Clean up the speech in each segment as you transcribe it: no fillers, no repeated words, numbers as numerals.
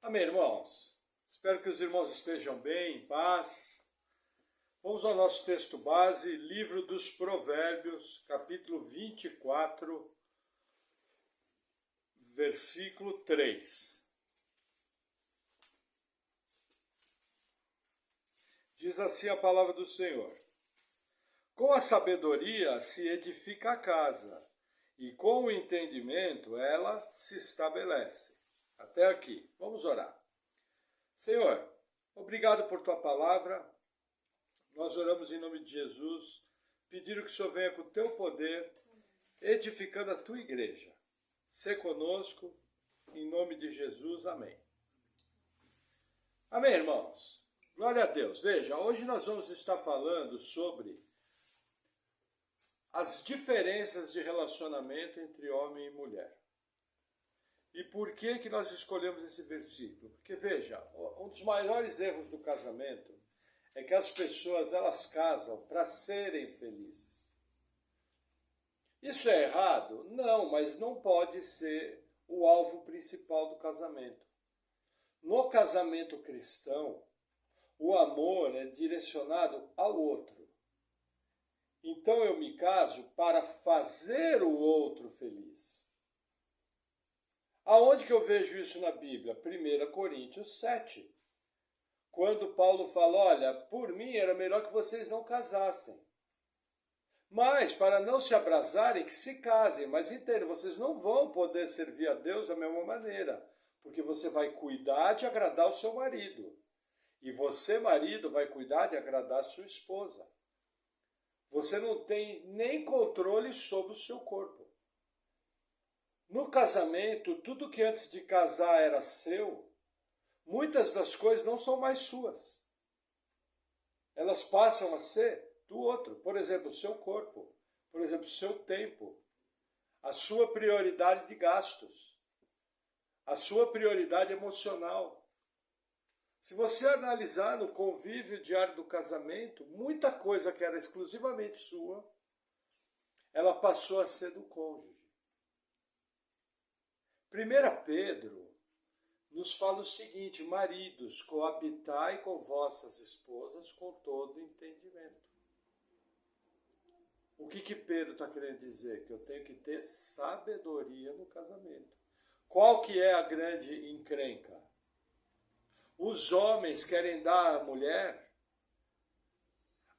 Amém, irmãos? Espero que os irmãos estejam bem, em paz. Vamos ao nosso texto base, livro dos Provérbios, capítulo 24, versículo 3. Diz assim a palavra do Senhor: com a sabedoria se edifica a casa, e com o entendimento ela se estabelece. Até aqui. Vamos orar. Senhor, obrigado por tua palavra. Nós oramos em nome de Jesus, pedindo que o Senhor venha com o teu poder, edificando a tua igreja. Sê conosco, em nome de Jesus. Amém. Amém, irmãos? Glória a Deus. Veja, hoje nós vamos estar falando sobre as diferenças de relacionamento entre homem e mulher. E por que nós escolhemos esse versículo? Porque, veja, um dos maiores erros do casamento é que as pessoas, elas casam para serem felizes. Isso é errado? Não, mas não pode ser o alvo principal do casamento. No casamento cristão, o amor é direcionado ao outro. Então eu me caso para fazer o outro feliz. Aonde que eu vejo isso na Bíblia? 1 Coríntios 7. Quando Paulo fala, olha, por mim era melhor que vocês não casassem. Mas, para não se abrasarem, que se casem. Mas entendem, vocês não vão poder servir a Deus da mesma maneira. Porque você vai cuidar de agradar o seu marido. E você, marido, vai cuidar de agradar a sua esposa. Você não tem nem controle sobre o seu corpo. No casamento, tudo que antes de casar era seu, muitas das coisas não são mais suas. Elas passam a ser do outro. Por exemplo, o seu corpo, por exemplo, o seu tempo, a sua prioridade de gastos, a sua prioridade emocional. Se você analisar no convívio diário do casamento, muita coisa que era exclusivamente sua, ela passou a ser do cônjuge. 1 Pedro nos fala o seguinte: maridos, coabitai com vossas esposas com todo entendimento. O que Pedro está querendo dizer? Que eu tenho que ter sabedoria no casamento. Qual que é a grande encrenca? Os homens querem dar à mulher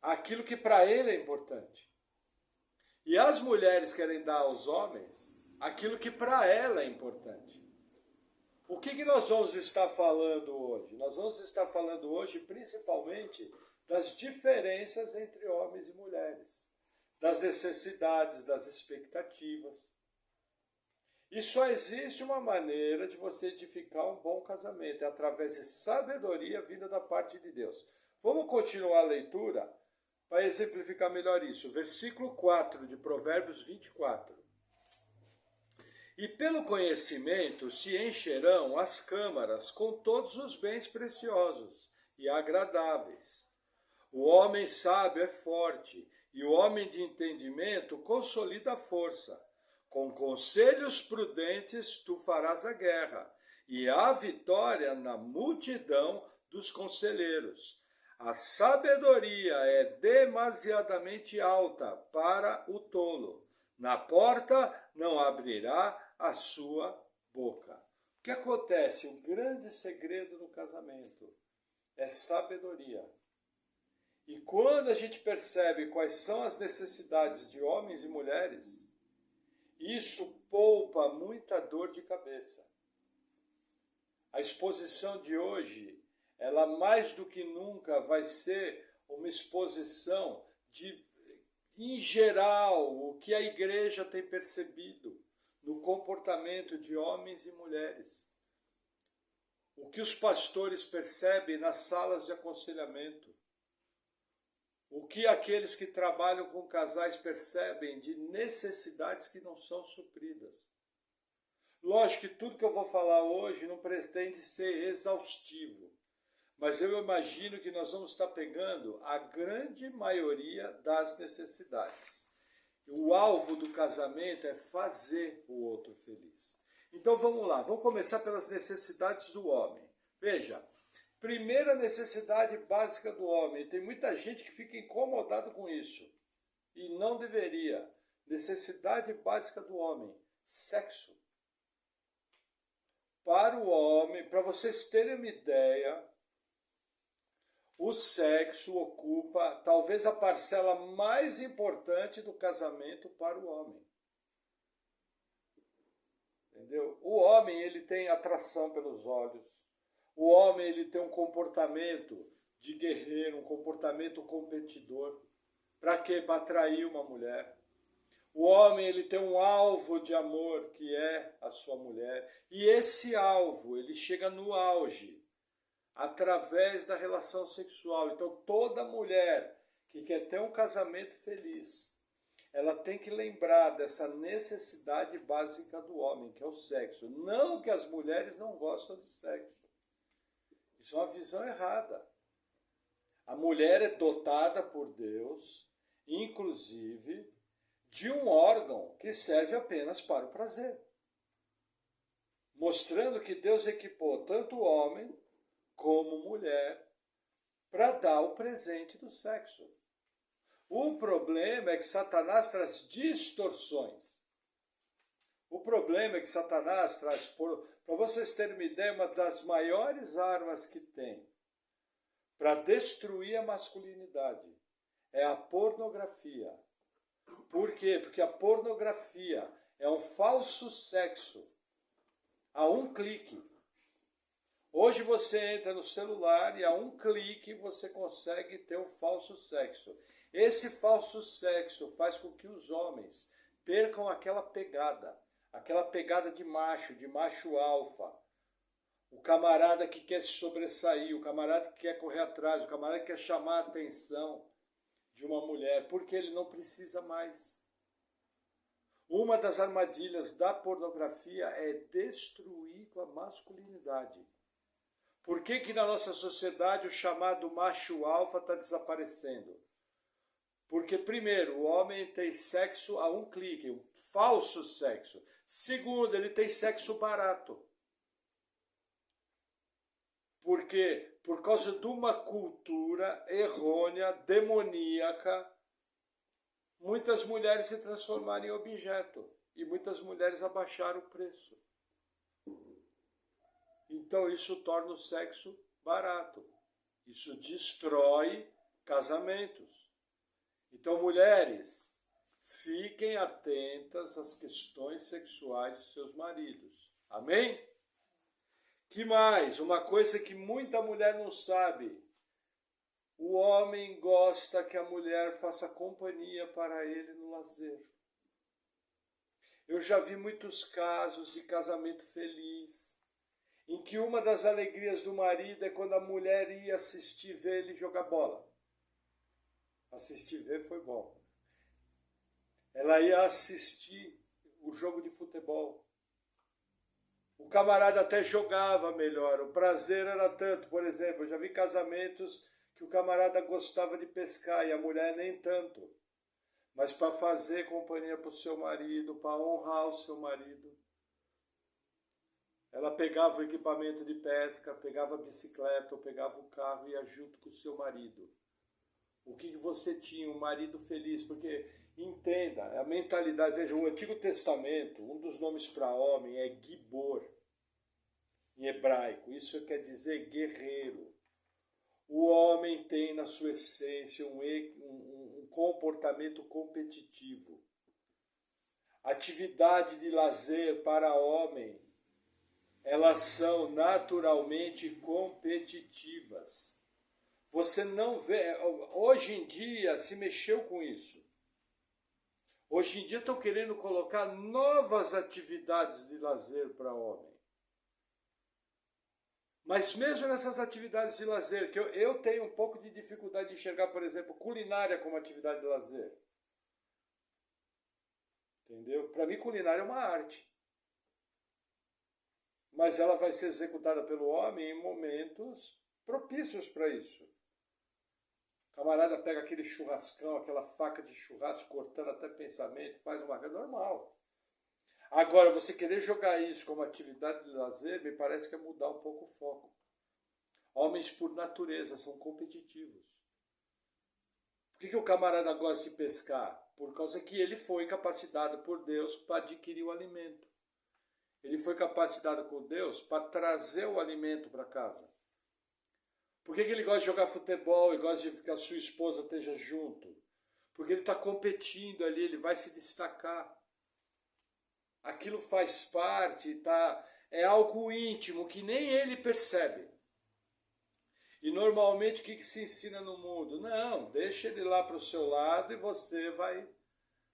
aquilo que para ele é importante. E as mulheres querem dar aos homens aquilo que para ela é importante. O que nós vamos estar falando hoje? Nós vamos estar falando hoje principalmente das diferenças entre homens e mulheres, das necessidades, das expectativas. E só existe uma maneira de você edificar um bom casamento, é através de sabedoria vinda da parte de Deus. Vamos continuar a leitura para exemplificar melhor isso. Versículo 4 de Provérbios 24. E pelo conhecimento se encherão as câmaras com todos os bens preciosos e agradáveis. O homem sábio é forte, e o homem de entendimento consolida a força. Com conselhos prudentes tu farás a guerra, e há vitória na multidão dos conselheiros. A sabedoria é demasiadamente alta para o tolo. Na porta não abrirá a sua boca. O que acontece? O grande segredo no casamento é sabedoria. E quando a gente percebe quais são as necessidades de homens e mulheres, isso poupa muita dor de cabeça. A exposição de hoje, ela mais do que nunca vai ser uma exposição de, em geral, o que a igreja tem percebido no comportamento de homens e mulheres. O que os pastores percebem nas salas de aconselhamento. O que aqueles que trabalham com casais percebem de necessidades que não são supridas. Lógico que tudo que eu vou falar hoje não pretende ser exaustivo, mas eu imagino que nós vamos estar pegando a grande maioria das necessidades. O alvo do casamento é fazer o outro feliz. Então vamos lá, vamos começar pelas necessidades do homem. Veja, primeira necessidade básica do homem. Tem muita gente que fica incomodado com isso. E não deveria. Necessidade básica do homem. Sexo. Para o homem, para vocês terem uma ideia, o sexo ocupa talvez a parcela mais importante do casamento para o homem. Entendeu? O homem, ele tem atração pelos olhos. O homem, ele tem um comportamento de guerreiro, um comportamento competidor. Para quê? Para atrair uma mulher. O homem, ele tem um alvo de amor, que é a sua mulher. E esse alvo, ele chega no auge através da relação sexual. Então, toda mulher que quer ter um casamento feliz, ela tem que lembrar dessa necessidade básica do homem, que é o sexo. Não que as mulheres não gostam de sexo. Isso é uma visão errada. A mulher é dotada por Deus, inclusive, de um órgão que serve apenas para o prazer. Mostrando que Deus equipou tanto o homem como mulher para dar o presente do sexo. O problema é que Satanás traz distorções. O problema é que Satanás traz, para vocês terem uma ideia, uma das maiores armas que tem para destruir a masculinidade é a pornografia. Por quê? Porque a pornografia é um falso sexo a um clique. Hoje você entra no celular e a um clique você consegue ter um falso sexo. Esse falso sexo faz com que os homens percam aquela pegada de macho alfa. O camarada que quer se sobressair, o camarada que quer correr atrás, o camarada que quer chamar a atenção de uma mulher, porque ele não precisa mais. Uma das armadilhas da pornografia é destruir a masculinidade. Por que que na nossa sociedade o chamado macho alfa está desaparecendo? Porque, primeiro, o homem tem sexo a um clique, um falso sexo. Segundo, ele tem sexo barato. Por quê? Por causa de uma cultura errônea, demoníaca, muitas mulheres se transformaram em objeto e muitas mulheres abaixaram o preço. Então isso torna o sexo barato. Isso destrói casamentos. Então, mulheres, fiquem atentas às questões sexuais de seus maridos. Amém? Que mais? Uma coisa que muita mulher não sabe. O homem gosta que a mulher faça companhia para ele no lazer. Eu já vi muitos casos de casamento feliz, em que uma das alegrias do marido é quando a mulher ia ver ele jogar bola. Assistir ver foi bom. Ela ia assistir o jogo de futebol. O camarada até jogava melhor, o prazer era tanto. Por exemplo, eu já vi casamentos que o camarada gostava de pescar e a mulher nem tanto. Mas para fazer companhia para o seu marido, para honrar o seu marido, ela pegava o equipamento de pesca, pegava a bicicleta ou pegava o carro e ia junto com o seu marido. O que você tinha? Um marido feliz, porque, entenda, a mentalidade, veja, o Antigo Testamento, um dos nomes para homem é Gibor, em hebraico, isso quer dizer guerreiro. O homem tem na sua essência um comportamento competitivo. Atividade de lazer para homem, elas são naturalmente competitivas. Você não vê, hoje em dia se mexeu com isso. Hoje em dia estão querendo colocar novas atividades de lazer para homem. Mas mesmo nessas atividades de lazer, que eu tenho um pouco de dificuldade de enxergar, por exemplo, culinária como atividade de lazer. Entendeu? Para mim, culinária é uma arte. Mas ela vai ser executada pelo homem em momentos propícios para isso. O camarada pega aquele churrascão, aquela faca de churrasco, cortando até pensamento, faz uma coisa normal. Agora, você querer jogar isso como atividade de lazer, me parece que é mudar um pouco o foco. Homens, por natureza, são competitivos. Por que o camarada gosta de pescar? Por causa que ele foi capacitado por Deus para adquirir o alimento. Ele foi capacitado por Deus para trazer o alimento para casa. Por que ele gosta de jogar futebol e gosta de que a sua esposa esteja junto? Porque ele está competindo ali, ele vai se destacar. Aquilo faz parte, é algo íntimo que nem ele percebe. E normalmente o que se ensina no mundo? Não, deixa ele lá para o seu lado e você vai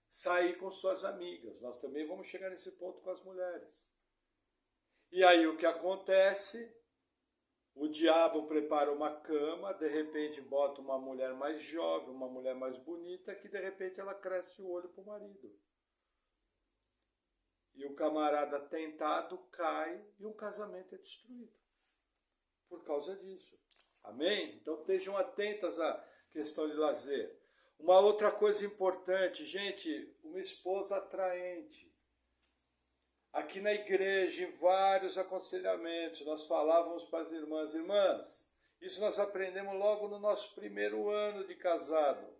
sair com suas amigas. Nós também vamos chegar nesse ponto com as mulheres. E aí o que acontece? O diabo prepara uma cama, de repente bota uma mulher mais jovem, uma mulher mais bonita, que de repente ela cresce o olho para o marido. E o camarada tentado cai e um casamento é destruído. Por causa disso. Amém? Então estejam atentas à questão de lazer. Uma outra coisa importante, gente, uma esposa atraente. Aqui na igreja, em vários aconselhamentos, nós falávamos para as irmãs, isso nós aprendemos logo no nosso primeiro ano de casado.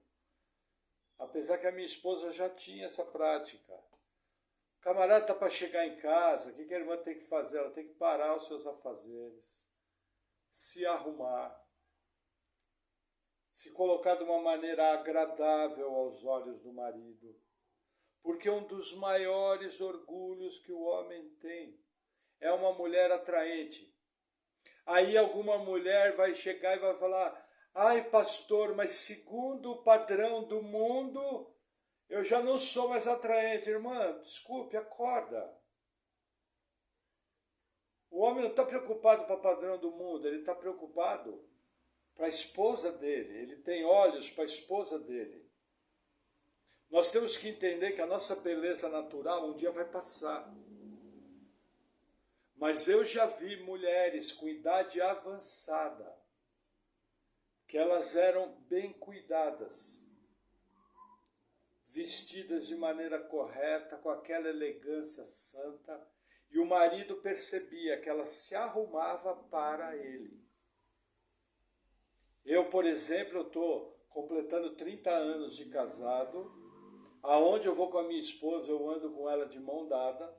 Apesar que a minha esposa já tinha essa prática. O camarada está para chegar em casa, o que a irmã tem que fazer? Ela tem que parar os seus afazeres, se arrumar, se colocar de uma maneira agradável aos olhos do marido. Porque um dos maiores orgulhos que o homem tem é uma mulher atraente. Aí alguma mulher vai chegar e vai falar: ai, pastor, mas segundo o padrão do mundo, eu já não sou mais atraente. Irmã, desculpe, acorda. O homem não está preocupado para o padrão do mundo, ele está preocupado para a esposa dele. Ele tem olhos para a esposa dele. Nós temos que entender que a nossa beleza natural um dia vai passar. Mas eu já vi mulheres com idade avançada, que elas eram bem cuidadas, vestidas de maneira correta, com aquela elegância santa, e o marido percebia que ela se arrumava para ele. Eu, por exemplo, estou completando 30 anos de casado. Aonde eu vou com a minha esposa, eu ando com ela de mão dada.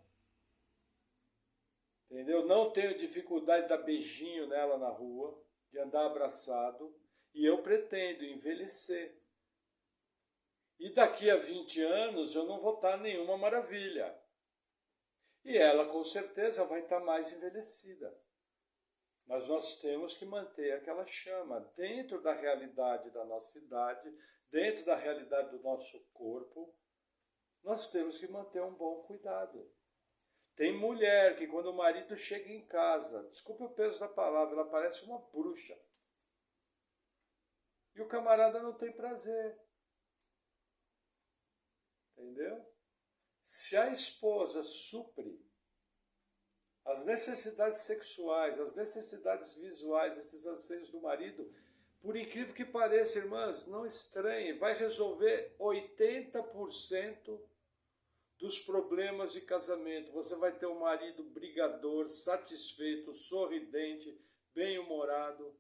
Entendeu? Não tenho dificuldade de dar beijinho nela na rua, de andar abraçado. E eu pretendo envelhecer. E daqui a 20 anos eu não vou estar nenhuma maravilha. E ela com certeza vai estar mais envelhecida. Mas nós temos que manter aquela chama dentro da realidade da nossa idade, dentro da realidade do nosso corpo. Nós temos que manter um bom cuidado. Tem mulher que quando o marido chega em casa, desculpe o peso da palavra, ela parece uma bruxa. E o camarada não tem prazer. Entendeu? Se a esposa supre as necessidades sexuais, as necessidades visuais, esses anseios do marido, por incrível que pareça, irmãs, não estranhem, vai resolver 80% dos problemas de casamento. Você vai ter um marido brigador, satisfeito, sorridente, bem-humorado,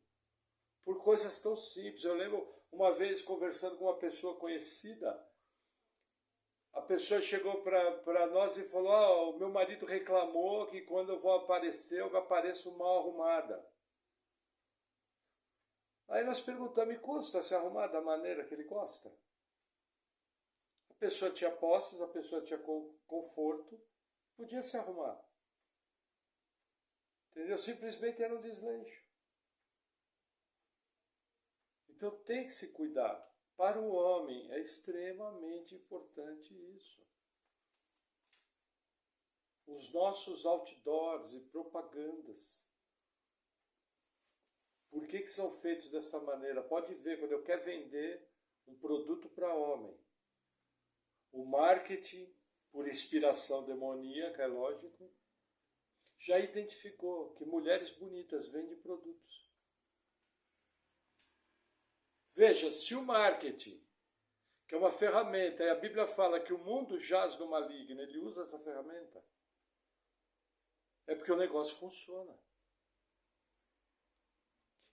por coisas tão simples. Eu lembro uma vez conversando com uma pessoa conhecida, a pessoa chegou para nós e falou: o meu marido reclamou que quando eu vou aparecer, eu apareço mal arrumada. Aí nós perguntamos: e custa se arrumar da maneira que ele gosta? A pessoa tinha posses, a pessoa tinha conforto, podia se arrumar. Entendeu? Simplesmente era um desleixo. Então tem que se cuidar. Para o homem é extremamente importante isso. Os nossos outdoors e propagandas, por que são feitos dessa maneira? Pode ver, quando eu quero vender um produto para homem, o marketing, por inspiração demoníaca, é lógico, já identificou que mulheres bonitas vendem produtos. Veja, se o marketing, que é uma ferramenta, e a Bíblia fala que o mundo jaz no maligno, ele usa essa ferramenta, é porque o negócio funciona.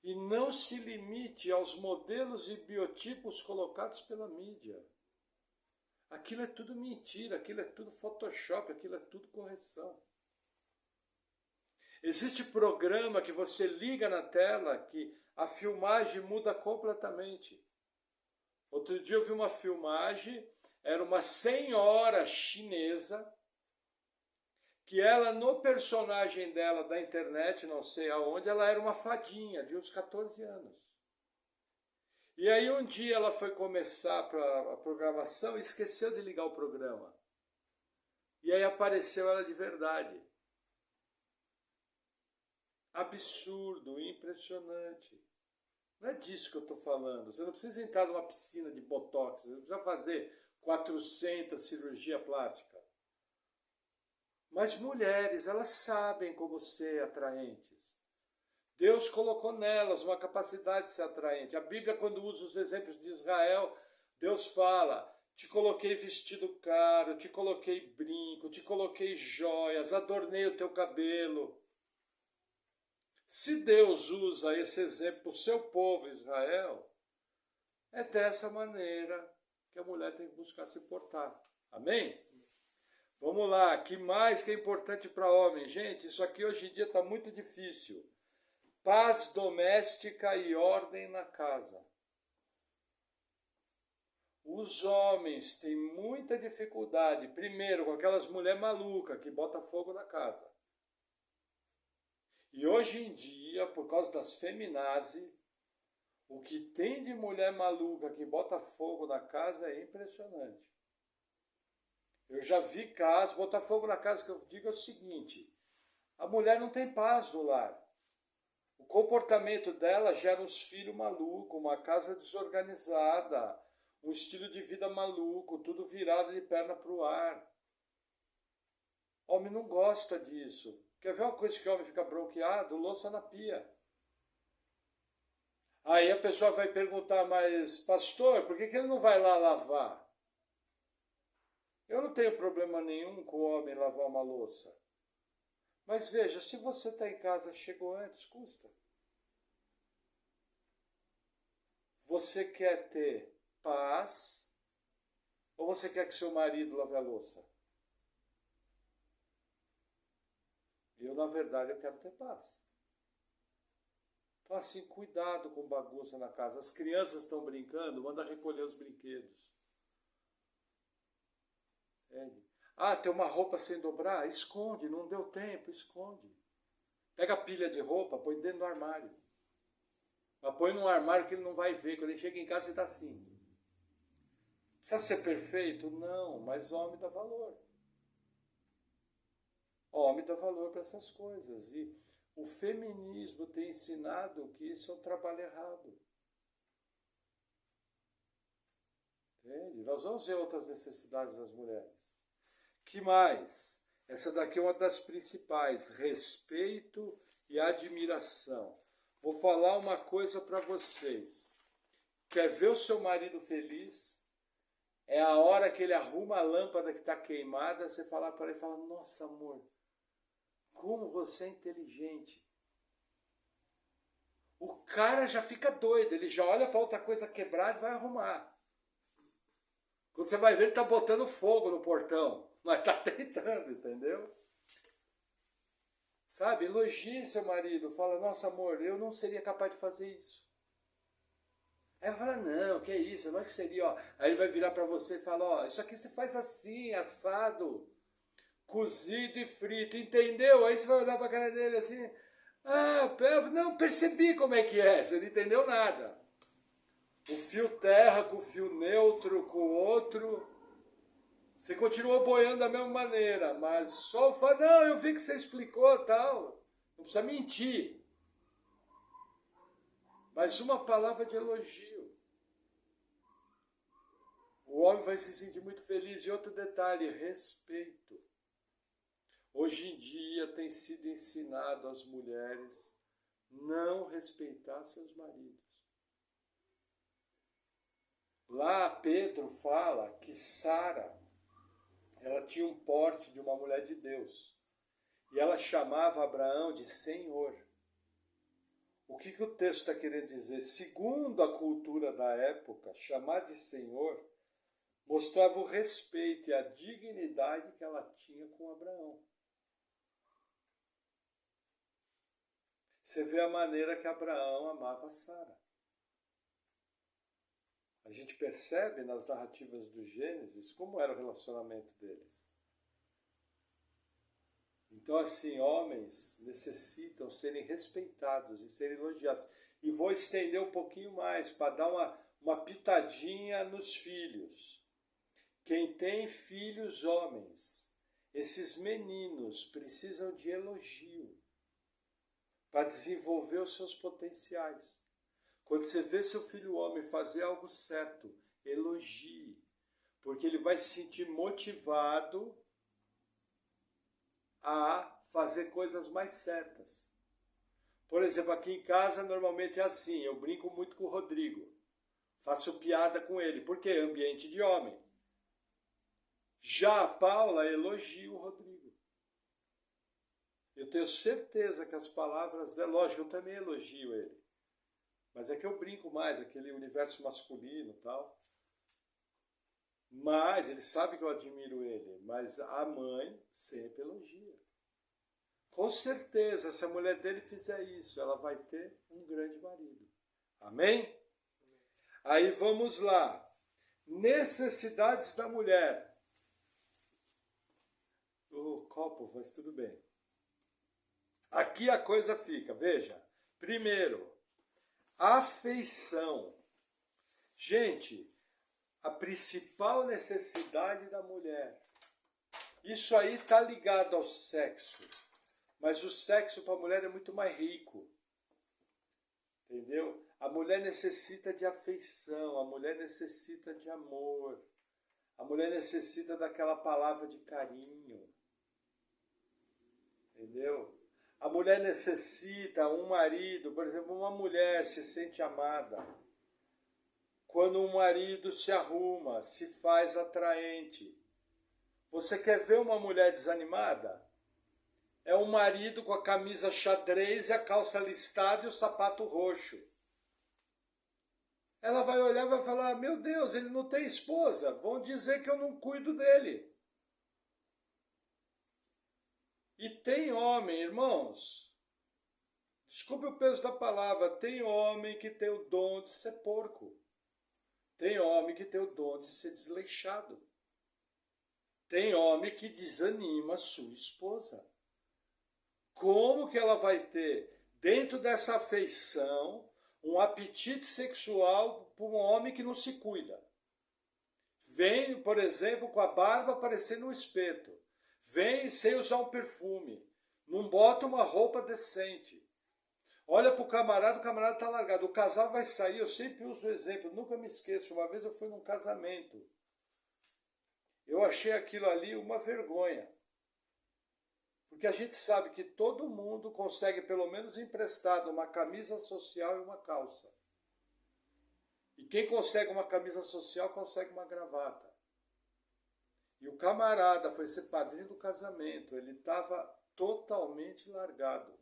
E não se limite aos modelos e biotipos colocados pela mídia. Aquilo é tudo mentira, aquilo é tudo Photoshop, aquilo é tudo correção. Existe programa que você liga na tela que a filmagem muda completamente. Outro dia eu vi uma filmagem, era uma senhora chinesa, que ela, no personagem dela da internet, não sei aonde, ela era uma fadinha de uns 14 anos. E aí um dia ela foi começar a programação e esqueceu de ligar o programa. E aí apareceu ela de verdade. Absurdo, impressionante. Não é disso que eu estou falando. Você não precisa entrar numa piscina de botox, você não precisa fazer 400 cirurgia plástica. Mas mulheres, elas sabem como ser atraentes. Deus colocou nelas uma capacidade de ser atraente. A Bíblia, quando usa os exemplos de Israel, Deus fala: te coloquei vestido caro, te coloquei brinco, te coloquei joias, adornei o teu cabelo. Se Deus usa esse exemplo para o seu povo Israel, é dessa maneira que a mulher tem que buscar se portar. Amém? Vamos lá, que mais que é importante para homem? Gente, isso aqui hoje em dia está muito difícil. Paz doméstica e ordem na casa. Os homens têm muita dificuldade, primeiro, com aquelas mulheres malucas que botam fogo na casa. E hoje em dia, por causa das feminazes, o que tem de mulher maluca que bota fogo na casa é impressionante. Eu já vi casos, botar fogo na casa, que eu digo é o seguinte: a mulher não tem paz no lar. O comportamento dela gera uns filhos malucos, uma casa desorganizada, um estilo de vida maluco, tudo virado de perna para o ar. Homem não gosta disso. Quer ver uma coisa que o homem fica bronqueado? Louça na pia. Aí a pessoa vai perguntar: mas pastor, por que ele não vai lá lavar? Eu não tenho problema nenhum com o homem lavar uma louça. Mas veja, se você está em casa, chegou antes, custa. Você quer ter paz ou você quer que seu marido lave a louça? Eu, na verdade, eu quero ter paz. Então, assim, cuidado com bagunça na casa. As crianças estão brincando, manda recolher os brinquedos. Ah, tem uma roupa sem dobrar? Esconde, não deu tempo, esconde. Pega a pilha de roupa, põe dentro do armário. Mas põe num armário que ele não vai ver. Quando ele chega em casa, você está assim. Precisa ser perfeito? Não, mas homem dá valor. Homem dá valor para essas coisas. E o feminismo tem ensinado que isso é um trabalho errado. Entende? Nós vamos ver outras necessidades das mulheres. Que mais? Essa daqui é uma das principais: respeito e admiração. Vou falar uma coisa para vocês. Quer ver o seu marido feliz? É a hora que ele arruma a lâmpada que está queimada, você fala para ele e fala: nossa, amor, como você é inteligente. O cara já fica doido, ele já olha para outra coisa quebrada e vai arrumar. Quando você vai ver, ele está botando fogo no portão. Mas está tentando, entendeu? Sabe, elogie seu marido, fala: nossa, amor, eu não seria capaz de fazer isso. Aí ela fala: não, que é isso, eu não seria, ó. Aí ele vai virar para você e fala: ó, isso aqui se faz assim, assado, cozido e frito, entendeu? Aí você vai olhar para a cara dele assim: ah, não percebi como é que é, você não entendeu nada. O fio terra com o fio neutro, com o outro, você continua boiando da mesma maneira, mas só fala: não, eu vi que você explicou tal. Não precisa mentir. Mas uma palavra de elogio. O homem vai se sentir muito feliz. E outro detalhe: respeito. Hoje em dia tem sido ensinado às mulheres não respeitar seus maridos. Lá Pedro fala que Sara, ela tinha um porte de uma mulher de Deus. E ela chamava Abraão de Senhor. O que o texto está querendo dizer? Segundo a cultura da época, chamar de Senhor mostrava o respeito e a dignidade que ela tinha com Abraão. Você vê a maneira que Abraão amava Sara. A gente percebe nas narrativas do Gênesis como era o relacionamento deles. Então, assim, homens necessitam serem respeitados e serem elogiados. E vou estender um pouquinho mais, para dar uma pitadinha nos filhos. Quem tem filhos homens, esses meninos precisam de elogio para desenvolver os seus potenciais. Quando você vê seu filho homem fazer algo certo, elogie, porque ele vai se sentir motivado a fazer coisas mais certas. Por exemplo, aqui em casa normalmente é assim, eu brinco muito com o Rodrigo, faço piada com ele, porque é ambiente de homem. Já a Paula elogia o Rodrigo. Eu tenho certeza que as palavras dela, lógico, eu também elogio ele. Mas é que eu brinco mais, aquele universo masculino e tal. Mas ele sabe que eu admiro ele. Mas a mãe sempre elogia. Com certeza, se a mulher dele fizer isso, ela vai ter um grande marido. Amém? Aí vamos lá. Necessidades da mulher. O copo, mas tudo bem. Aqui a coisa fica, veja. Primeiro, afeição. Gente, a principal necessidade da mulher. Isso aí está ligado ao sexo. Mas o sexo para a mulher é muito mais rico. Entendeu? A mulher necessita de afeição, a mulher necessita de amor. A mulher necessita daquela palavra de carinho. Entendeu? A mulher necessita um marido, por exemplo, uma mulher se sente amada. Quando um marido se arruma, se faz atraente. Você quer ver uma mulher desanimada? É um marido com a camisa xadrez e a calça listada e o sapato roxo. Ela vai olhar e vai falar, meu Deus, ele não tem esposa, vão dizer que eu não cuido dele. E tem homem, irmãos, desculpe o peso da palavra, tem homem que tem o dom de ser porco. Tem homem que tem o dom de ser desleixado. Tem homem que desanima a sua esposa. Como que ela vai ter, dentro dessa afeição, um apetite sexual por um homem que não se cuida? Vem, por exemplo, com a barba parecendo um espeto. Vem sem usar um perfume. Não bota uma roupa decente. Olha para o camarada está largado. O casal vai sair, eu sempre uso o exemplo, nunca me esqueço. Uma vez eu fui num casamento. Eu achei aquilo ali uma vergonha. Porque a gente sabe que todo mundo consegue pelo menos emprestado uma camisa social e uma calça. E quem consegue uma camisa social consegue uma gravata. E o camarada foi ser padrinho do casamento, ele estava totalmente largado.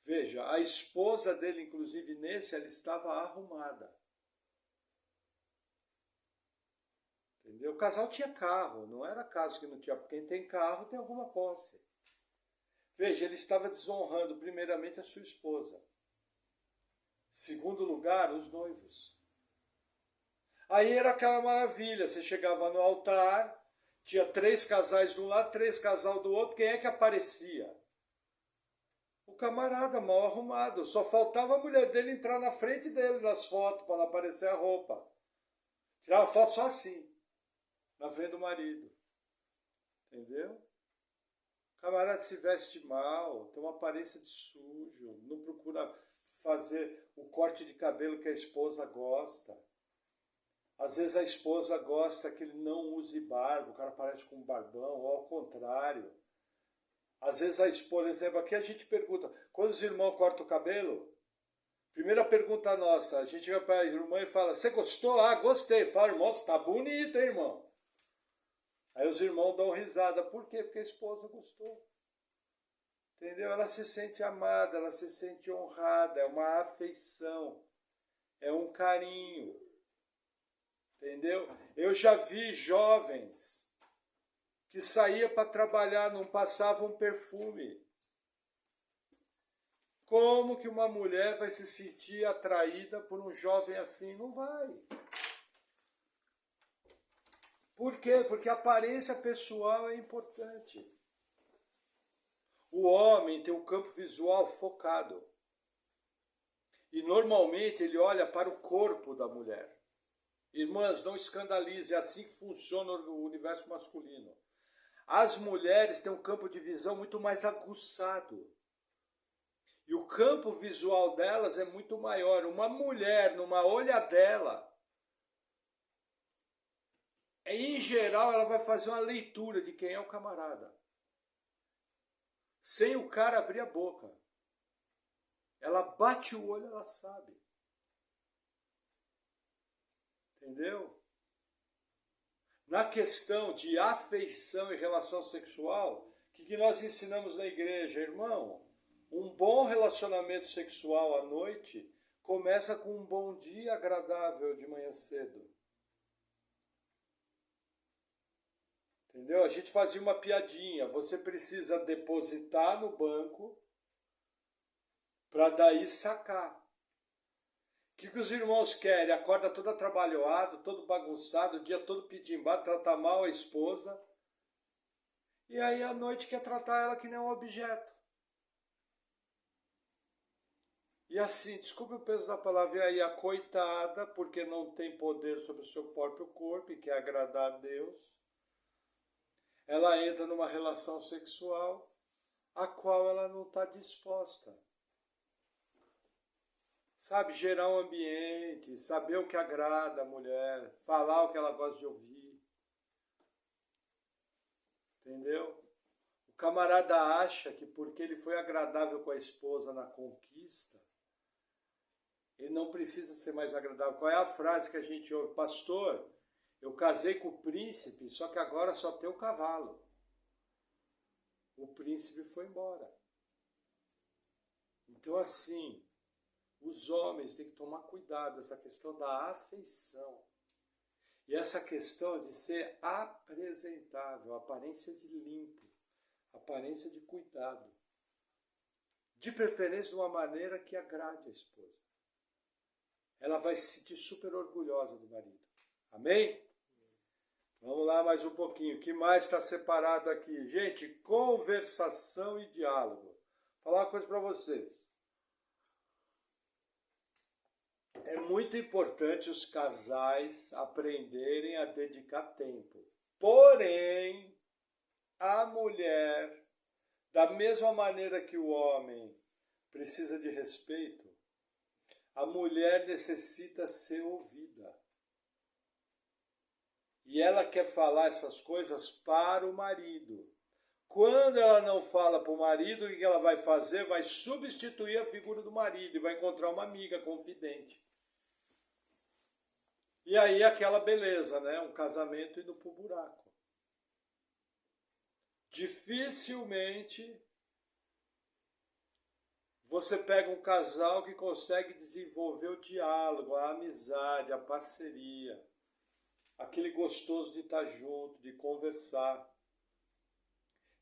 Veja, a esposa dele, inclusive nesse, ela estava arrumada. Entendeu? O casal tinha carro, não era caso que não tinha. Quem tem carro tem alguma posse. Veja, ele estava desonrando primeiramente a sua esposa. Segundo lugar, os noivos. Aí era aquela maravilha, você chegava no altar, tinha 3 casais de um lado, 3 casais do outro, quem é que aparecia? O camarada mal arrumado, só faltava a mulher dele entrar na frente dele nas fotos, para não aparecer a roupa. Tirava foto só assim, na frente do marido. Entendeu? O camarada se veste mal, tem uma aparência de sujo, não procura fazer o corte de cabelo que a esposa gosta. Às vezes a esposa gosta que ele não use barba, o cara parece com um barbão, ou ao contrário. Às vezes a esposa, por exemplo, aqui a gente pergunta, quando os irmãos cortam o cabelo, primeira pergunta nossa, a gente vai para a irmã e fala, você gostou? Ah, gostei. Fala, irmão, você tá bonito, hein, irmão? Aí os irmãos dão risada. Por quê? Porque a esposa gostou. Entendeu? Ela se sente amada, ela se sente honrada, é uma afeição, é um carinho. Entendeu? Eu já vi jovens que saíam para trabalhar, não passavam um perfume. Como que uma mulher vai se sentir atraída por um jovem assim? Não vai. Por quê? Porque a aparência pessoal é importante. O homem tem um campo visual focado. E normalmente ele olha para o corpo da mulher. Irmãs, não escandalize, é assim que funciona o universo masculino. As mulheres têm um campo de visão muito mais aguçado. E o campo visual delas é muito maior. Uma mulher, numa olhadela, em geral, ela vai fazer uma leitura de quem é o camarada. Sem o cara abrir a boca. Ela bate o olho, ela sabe. Entendeu? Na questão de afeição e relação sexual, o que nós ensinamos na igreja, irmão? Um bom relacionamento sexual à noite começa com um bom dia agradável de manhã cedo. Entendeu? A gente fazia uma piadinha. Você precisa depositar no banco para daí sacar. O que os irmãos querem? Acorda todo atrabalhoado, todo bagunçado, o dia todo pedimbado, tratar mal a esposa. E aí à noite quer tratar ela que nem um objeto. E assim, desculpe o peso da palavra, e aí a coitada, porque não tem poder sobre o seu próprio corpo e quer agradar a Deus, ela entra numa relação sexual a qual ela não está disposta. Sabe, gerar um ambiente, saber o que agrada a mulher, falar o que ela gosta de ouvir. Entendeu? O camarada acha que porque ele foi agradável com a esposa na conquista, ele não precisa ser mais agradável. Qual é a frase que a gente ouve? Pastor, eu casei com o príncipe, só que agora só tem o cavalo. O príncipe foi embora. Então assim, os homens têm que tomar cuidado, essa questão da afeição. E essa questão de ser apresentável, aparência de limpo, aparência de cuidado. De preferência de uma maneira que agrade a esposa. Ela vai se sentir super orgulhosa do marido. Amém? Vamos lá mais um pouquinho. O que mais está separado aqui? Gente, conversação e diálogo. Vou falar uma coisa para vocês. É muito importante os casais aprenderem a dedicar tempo. Porém, a mulher, da mesma maneira que o homem precisa de respeito, a mulher necessita ser ouvida. E ela quer falar essas coisas para o marido. Quando ela não fala para o marido, o que ela vai fazer? Vai substituir a figura do marido e vai encontrar uma amiga confidente. E aí aquela beleza, né? Um casamento indo pro buraco. Dificilmente você pega um casal que consegue desenvolver o diálogo, a amizade, a parceria, aquele gostoso de estar junto, de conversar.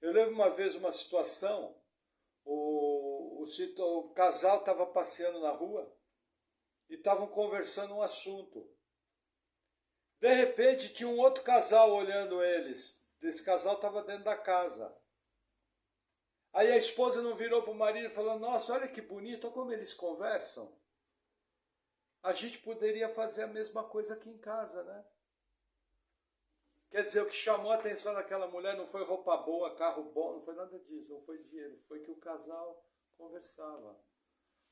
Eu lembro uma vez uma situação, o casal estava passeando na rua e estavam conversando um assunto. De repente tinha um outro casal olhando eles. Esse casal estava dentro da casa. Aí a esposa não virou para o marido e falou, nossa, olha que bonito, olha como eles conversam. A gente poderia fazer a mesma coisa aqui em casa, né? Quer dizer, o que chamou a atenção daquela mulher não foi roupa boa, carro bom, não foi nada disso, não foi dinheiro, foi que o casal conversava.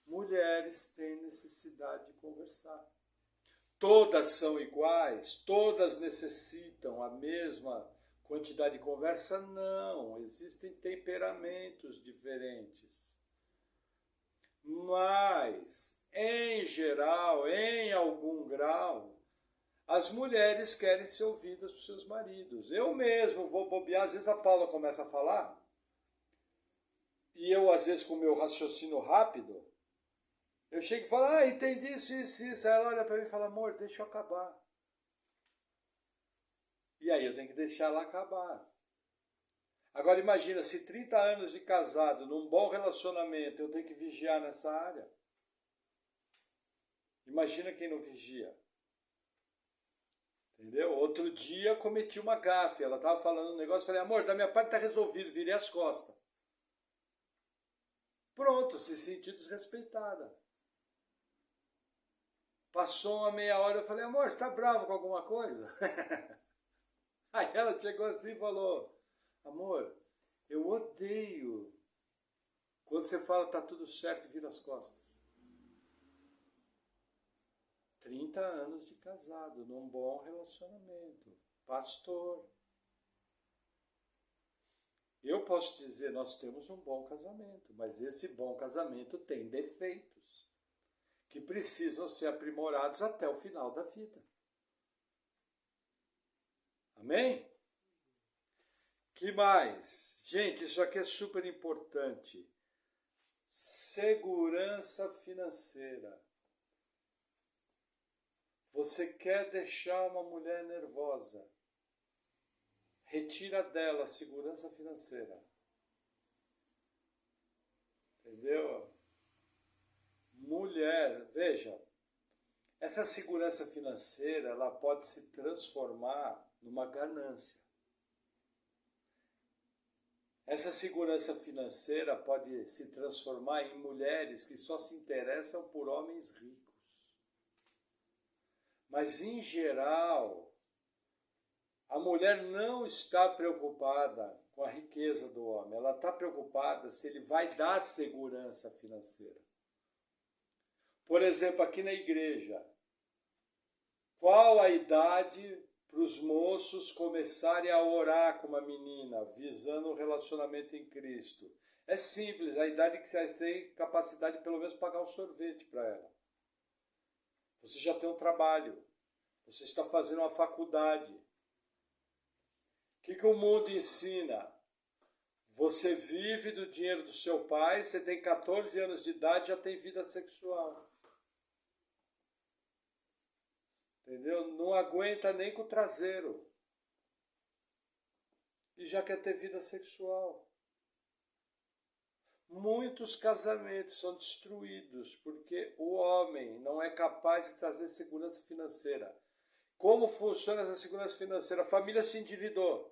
Mulheres têm necessidade de conversar. Todas são iguais, todas necessitam a mesma quantidade de conversa? Não, existem temperamentos diferentes. Mas, em geral, em algum grau, as mulheres querem ser ouvidas por seus maridos. Eu mesmo vou bobear, às vezes a Paula começa a falar, e eu às vezes com o meu raciocínio rápido, eu chego e falo, ah, entendi isso, isso, isso. Aí ela olha para mim e fala, amor, deixa eu acabar. E aí eu tenho que deixar ela acabar. Agora imagina, se 30 anos de casado, num bom relacionamento, eu tenho que vigiar nessa área. Imagina quem não vigia. Entendeu? Outro dia cometi uma gafe, ela estava falando um negócio, falei, amor, da minha parte está resolvido, virei as costas. Pronto, se sentiu desrespeitada. Passou uma meia hora, eu falei, amor, você está bravo com alguma coisa? Aí ela chegou assim e falou, amor, eu odeio quando você fala tá tudo certo e vira as costas. 30 anos de casado, num bom relacionamento, pastor. Eu posso dizer, nós temos um bom casamento, mas esse bom casamento tem defeitos que precisam ser aprimorados até o final da vida. Amém? Que mais? Gente, isso aqui é super importante. Segurança financeira. Você quer deixar uma mulher nervosa? Retira dela a segurança financeira. Entendeu? Mulher, veja, essa segurança financeira, ela pode se transformar numa ganância. Essa segurança financeira pode se transformar em mulheres que só se interessam por homens ricos. Mas, em geral, a mulher não está preocupada com a riqueza do homem. Ela está preocupada se ele vai dar segurança financeira. Por exemplo, aqui na igreja, qual a idade para os moços começarem a orar com uma menina, visando um relacionamento em Cristo? É simples, a idade que você tem capacidade de pelo menos pagar um sorvete para ela. Você já tem um trabalho, você está fazendo uma faculdade. O que o mundo ensina? Você vive do dinheiro do seu pai, você tem 14 anos de idade, já tem vida sexual. Entendeu? Não aguenta nem com o traseiro. E já quer ter vida sexual. Muitos casamentos são destruídos porque o homem não é capaz de trazer segurança financeira. Como funciona essa segurança financeira? A família se endividou.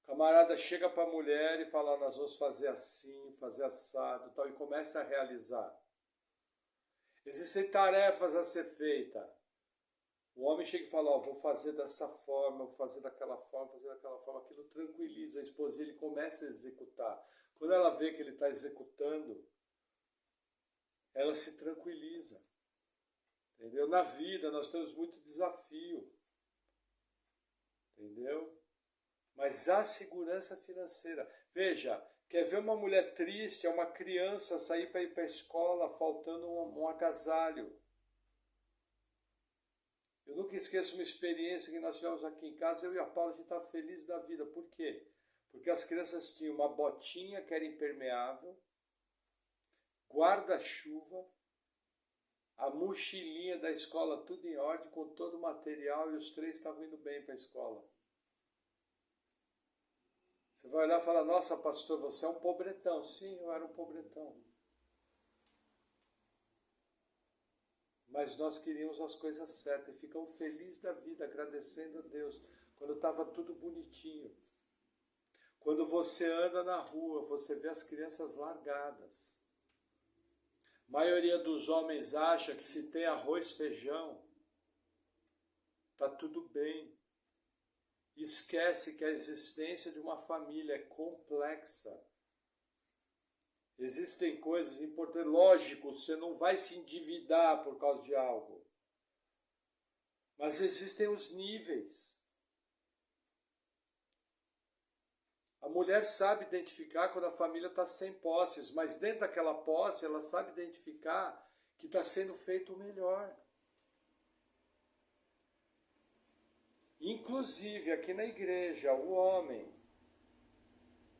O camarada chega para a mulher e fala, nós vamos fazer assim, fazer assado, tal, e começa a realizar. Existem tarefas a ser feitas. O homem chega e fala, vou fazer dessa forma, vou fazer daquela forma, vou fazer daquela forma. Aquilo tranquiliza a esposa e ele começa a executar. Quando ela vê que ele está executando, ela se tranquiliza. Entendeu? Na vida nós temos muito desafio. Entendeu? Mas há segurança financeira. Veja, quer ver uma mulher triste, é uma criança sair para ir para a escola faltando um agasalho. Eu nunca esqueço uma experiência que nós tivemos aqui em casa, eu e a Paula, a gente estava feliz da vida. Por quê? Porque as crianças tinham uma botinha que era impermeável, guarda-chuva, a mochilinha da escola, tudo em ordem, com todo o material, e os três estavam indo bem para a escola. Você vai olhar e falar, nossa, pastor, você é um pobretão. Sim, eu era um pobretão. Mas nós queríamos as coisas certas e ficamos felizes da vida, agradecendo a Deus, quando estava tudo bonitinho. Quando você anda na rua, você vê as crianças largadas. A maioria dos homens acha que se tem arroz, feijão, está tudo bem. Esquece que a existência de uma família é complexa. Existem coisas importantes. Lógico, você não vai se endividar por causa de algo. Mas existem os níveis. A mulher sabe identificar quando a família está sem posses, mas dentro daquela posse ela sabe identificar que está sendo feito o melhor. Inclusive, aqui na igreja, o homem,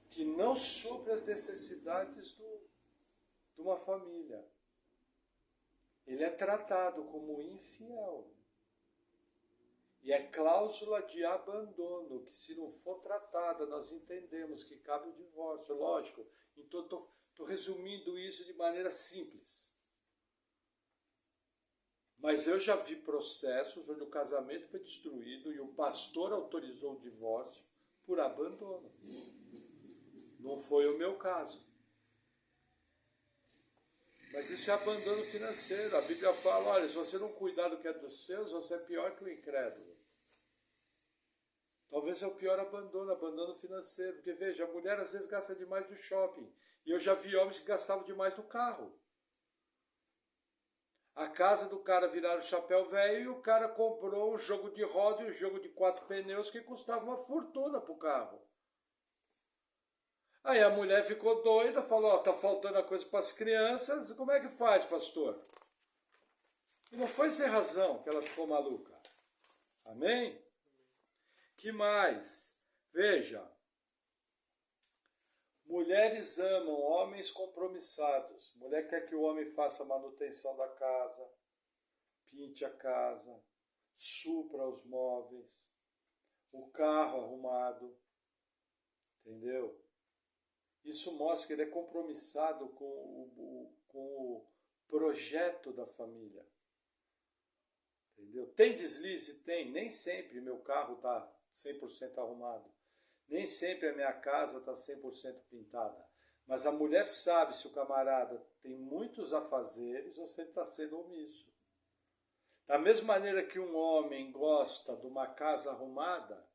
que não supre as necessidades de uma família. Ele é tratado como infiel. E é cláusula de abandono, que se não for tratada, nós entendemos que cabe o divórcio. Lógico, então estou resumindo isso de maneira simples. Mas eu já vi processos onde o casamento foi destruído e o pastor autorizou o divórcio por abandono. Não foi o meu caso. Mas isso é abandono financeiro. A Bíblia fala, olha, se você não cuidar do que é dos seus, você é pior que o incrédulo. Talvez é o pior abandono financeiro. Porque veja, a mulher às vezes gasta demais no shopping. E eu já vi homens que gastavam demais no carro. A casa do cara viraram chapéu velho e o cara comprou um jogo de roda e um jogo de 4 pneus que custava uma fortuna pro carro. Aí a mulher ficou doida, falou, ó, tá faltando a coisa para as crianças, como é que faz, pastor? E não foi sem razão que ela ficou maluca. Amém? Que mais? Veja, mulheres amam homens compromissados. Mulher quer que o homem faça a manutenção da casa, pinte a casa, supra os móveis, o carro arrumado. Entendeu? Isso mostra que ele é compromissado com o projeto da família. Entendeu? Tem deslize? Tem. Nem sempre meu carro está 100% arrumado. Nem sempre a minha casa está 100% pintada. Mas a mulher sabe se o camarada tem muitos afazeres ou se ele está sendo omisso. Da mesma maneira que um homem gosta de uma casa arrumada,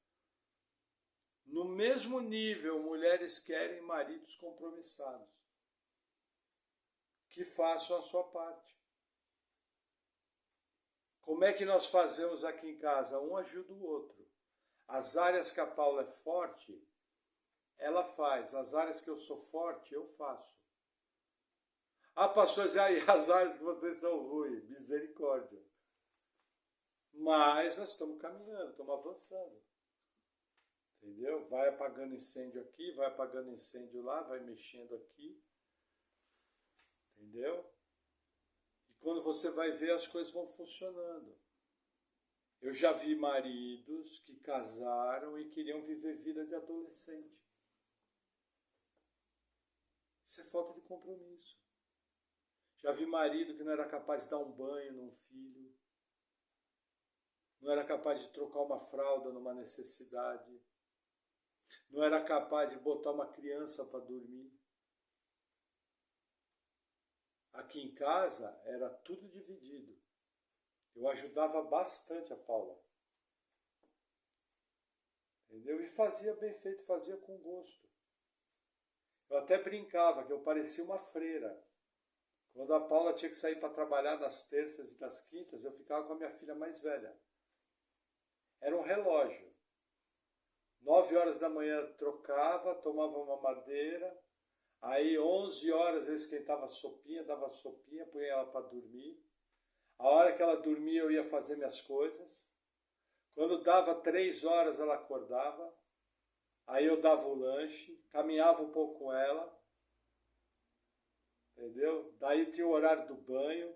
no mesmo nível, mulheres querem maridos compromissados, que façam a sua parte. Como é que nós fazemos aqui em casa? Um ajuda o outro. As áreas que a Paula é forte, ela faz. As áreas que eu sou forte, eu faço. Ah, pastor, já aí as áreas que vocês são ruins, misericórdia. Mas nós estamos caminhando, estamos avançando. Entendeu? Vai apagando incêndio aqui, vai apagando incêndio lá, vai mexendo aqui. Entendeu? E quando você vai ver, as coisas vão funcionando. Eu já vi maridos que casaram e queriam viver vida de adolescente. Isso é falta de compromisso. Já vi marido que não era capaz de dar um banho num filho. Não era capaz de trocar uma fralda numa necessidade. Não era capaz de botar uma criança para dormir. Aqui em casa era tudo dividido. Eu ajudava bastante a Paula. Entendeu? E fazia bem feito, fazia com gosto. Eu até brincava que eu parecia uma freira. Quando a Paula tinha que sair para trabalhar nas terças e nas quintas, eu ficava com a minha filha mais velha. Era um relógio. 9 horas da manhã trocava, tomava uma madeira, aí 11 horas eu esquentava a sopinha, dava a sopinha, punha ela para dormir. A hora que ela dormia eu ia fazer minhas coisas. Quando dava 3 horas ela acordava, aí eu dava o lanche, caminhava um pouco com ela, entendeu? Daí tinha o horário do banho.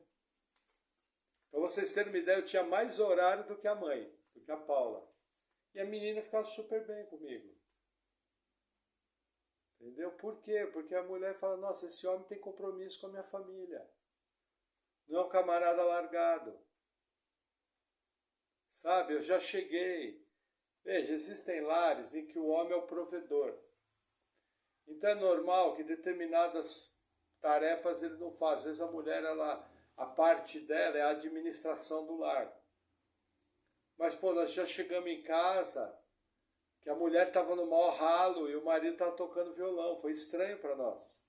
Para vocês terem uma ideia, eu tinha mais horário do que a mãe, do que a Paula. E a menina ficava super bem comigo. Entendeu? Por quê? Porque a mulher fala, nossa, esse homem tem compromisso com a minha família. Não é um camarada largado. Sabe, eu já cheguei. Veja, existem lares em que o homem é o provedor. Então é normal que determinadas tarefas ele não faz. Às vezes a mulher, a parte dela é a administração do lar. Mas, pô, nós já chegamos em casa que a mulher estava no maior ralo e o marido estava tocando violão. Foi estranho para nós.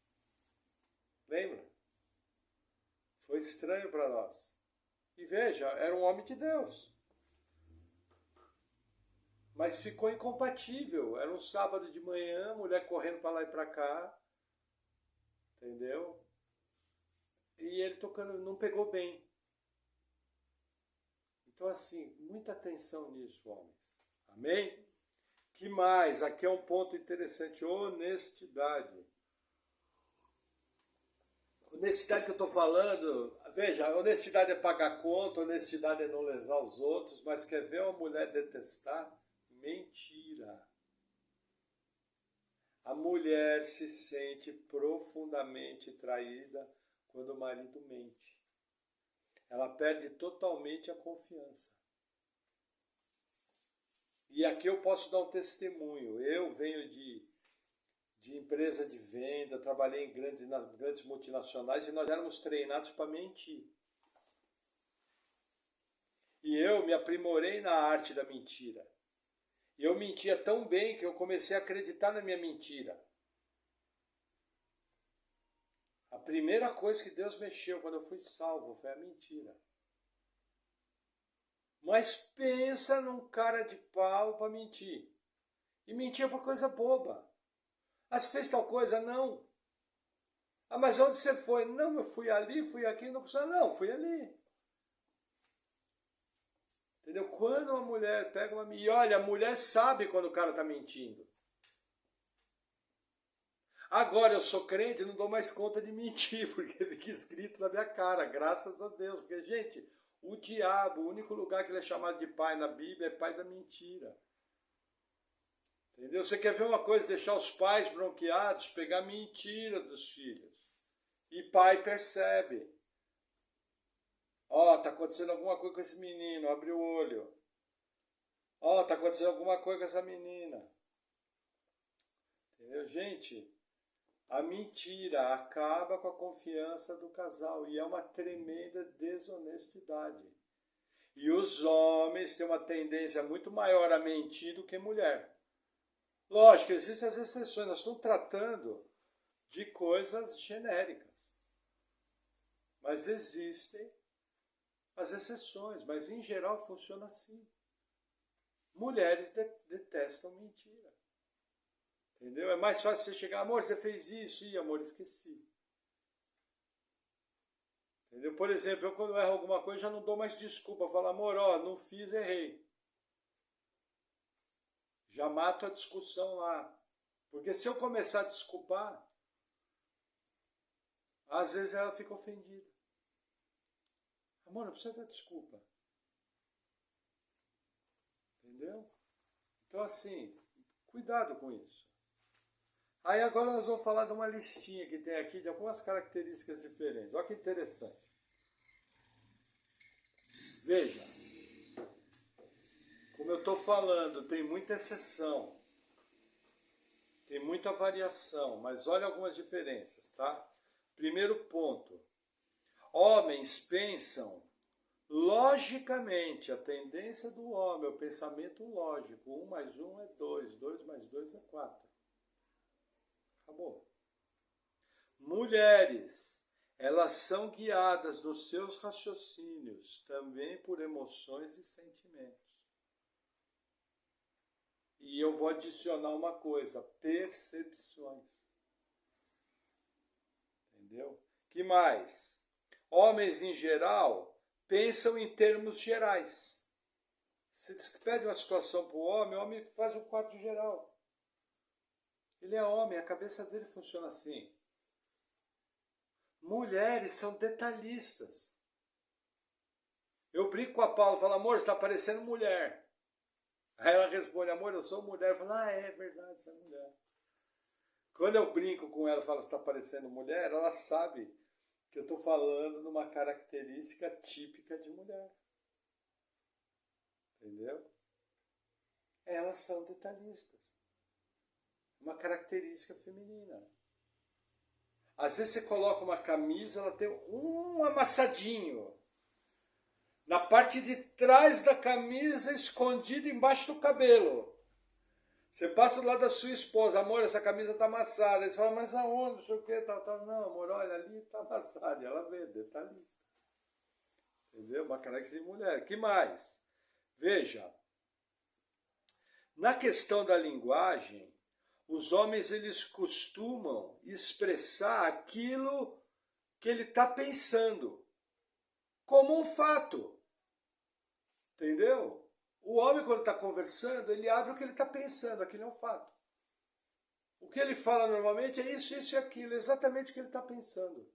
Lembra? Foi estranho para nós. E veja, era um homem de Deus. Mas ficou incompatível. Era um sábado de manhã, mulher correndo para lá e para cá. Entendeu? E ele tocando, não pegou bem. Então, assim, muita atenção nisso, homens. Amém? Que mais? Aqui é um ponto interessante, honestidade. Honestidade que eu estou falando, veja, honestidade é pagar conta, honestidade é não lesar os outros, mas quer ver uma mulher detestar? Mentira. A mulher se sente profundamente traída quando o marido mente. Ela perde totalmente a confiança. E aqui eu posso dar um testemunho. Eu venho de empresa de venda, trabalhei em grandes multinacionais e nós éramos treinados para mentir. E eu me aprimorei na arte da mentira. E eu mentia tão bem que eu comecei a acreditar na minha mentira. A primeira coisa que Deus mexeu quando eu fui salvo foi a mentira. Mas pensa num cara de pau para mentir. E mentia por coisa boba. Ah, você fez tal coisa? Não. Ah, mas onde você foi? Não, eu fui ali, fui aqui, não precisa. Não, fui ali. Entendeu? Quando uma mulher pega uma... E olha, a mulher sabe quando o cara está mentindo. Agora eu sou crente e não dou mais conta de mentir, porque fica escrito na minha cara, graças a Deus. Porque, gente, o diabo, o único lugar que ele é chamado de pai na Bíblia é pai da mentira. Entendeu? Você quer ver uma coisa, deixar os pais bronqueados, pegar mentira dos filhos. E pai percebe. Ó, tá acontecendo alguma coisa com esse menino, abre o olho. Ó, tá acontecendo alguma coisa com essa menina. Entendeu? Gente, a mentira acaba com a confiança do casal e é uma tremenda desonestidade. E os homens têm uma tendência muito maior a mentir do que mulher. Lógico, existem as exceções, nós estamos tratando de coisas genéricas. Mas existem as exceções, mas em geral funciona assim. Mulheres detestam mentira. Entendeu? É mais fácil você chegar, amor, você fez isso, e amor, esqueci. Entendeu? Por exemplo, eu quando erro alguma coisa já não dou mais desculpa, eu falo, amor, ó, não fiz, errei. Já mato a discussão lá. Porque se eu começar a desculpar, às vezes ela fica ofendida. Amor, não precisa dar desculpa. Entendeu? Então assim, cuidado com isso. Aí agora nós vamos falar de uma listinha que tem aqui de algumas características diferentes. Olha que interessante. Veja, como eu estou falando, tem muita exceção, tem muita variação, mas olha algumas diferenças, tá? Primeiro ponto, homens pensam logicamente, a tendência do homem é o pensamento lógico, 1 mais 1 é 2, 2 mais 2 é 4. Acabou. Mulheres, elas são guiadas nos seus raciocínios também por emoções e sentimentos. E eu vou adicionar uma coisa, percepções. Entendeu? Que mais? Homens em geral pensam em termos gerais. Você pede uma situação para o homem faz um quadro geral. Ele é homem, a cabeça dele funciona assim. Mulheres são detalhistas. Eu brinco com a Paula e falo, amor, você está parecendo mulher. Aí ela responde, amor, eu sou mulher. Eu falo, ah, é verdade, você é mulher. Quando eu brinco com ela e falo, você está parecendo mulher, ela sabe que eu estou falando numa característica típica de mulher. Entendeu? Elas são detalhistas. Uma característica feminina. Às vezes você coloca uma camisa, ela tem um amassadinho. Na parte de trás da camisa, escondido embaixo do cabelo. Você passa do lado da sua esposa, amor, essa camisa está amassada. Aí você fala, mas aonde? Não sei o que, tal. Não, amor, olha ali, está amassada. E ela vê, detalhista. Entendeu? Uma característica de mulher. Que mais? Veja, na questão da linguagem, os homens eles costumam expressar aquilo que ele está pensando, como um fato. Entendeu? O homem, quando está conversando, ele abre o que ele está pensando, aquilo é um fato. O que ele fala normalmente é isso, isso e aquilo, exatamente o que ele está pensando.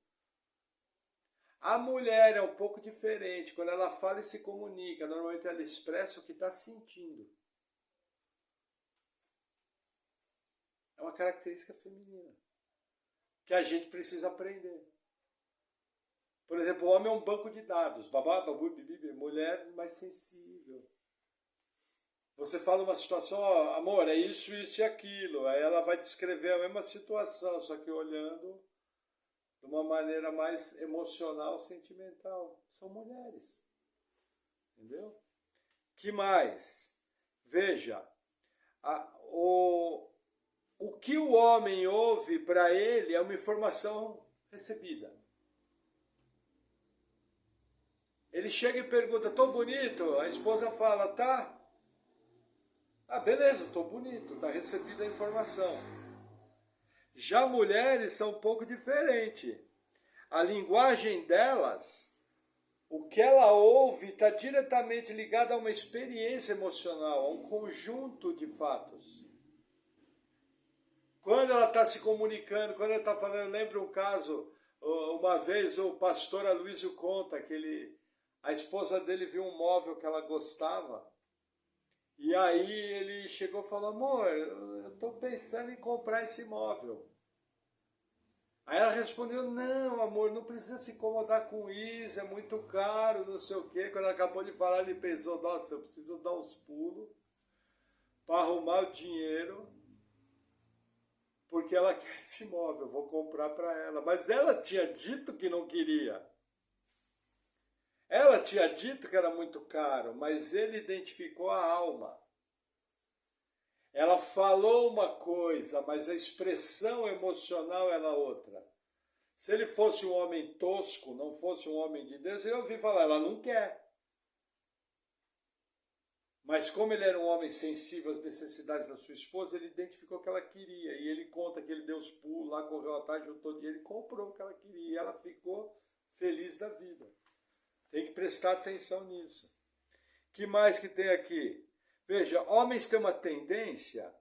A mulher é um pouco diferente, quando ela fala e se comunica, normalmente ela expressa o que está sentindo. É uma característica feminina, que a gente precisa aprender. Por exemplo, o homem é um banco de dados, babá, babu, bibi, mulher mais sensível. Você fala uma situação, ó, amor, é isso, isso e aquilo. Aí ela vai descrever a mesma situação, só que olhando de uma maneira mais emocional, sentimental. São mulheres. Entendeu? Que mais? Veja, o que o homem ouve para ele é uma informação recebida. Ele chega e pergunta, tô bonito? A esposa fala, tá? Ah, beleza, tô bonito, tá recebida a informação. Já mulheres são um pouco diferentes. A linguagem delas, o que ela ouve está diretamente ligado a uma experiência emocional, a um conjunto de fatos. Quando ela está se comunicando, quando ela está falando, eu lembro um caso, uma vez o pastor Aloysio conta que a esposa dele viu um móvel que ela gostava, e aí ele chegou e falou, amor, eu estou pensando em comprar esse móvel. Aí ela respondeu, não, amor, não precisa se incomodar com isso, é muito caro, não sei o quê. Quando ela acabou de falar, ele pensou, nossa, eu preciso dar uns pulos para arrumar o dinheiro, porque ela quer esse móvel, eu vou comprar para ela. Mas ela tinha dito que não queria. Ela tinha dito que era muito caro, mas ele identificou a alma. Ela falou uma coisa, mas a expressão emocional era outra. Se ele fosse um homem tosco, não fosse um homem de Deus, eu ouvi falar, ela não quer. Mas como ele era um homem sensível às necessidades da sua esposa, ele identificou o que ela queria. E ele conta que ele deu os pulos lá, correu atrás, juntou dinheiro e comprou o que ela queria. E ela ficou feliz da vida. Tem que prestar atenção nisso. Que mais que tem aqui? Veja, homens têm uma tendência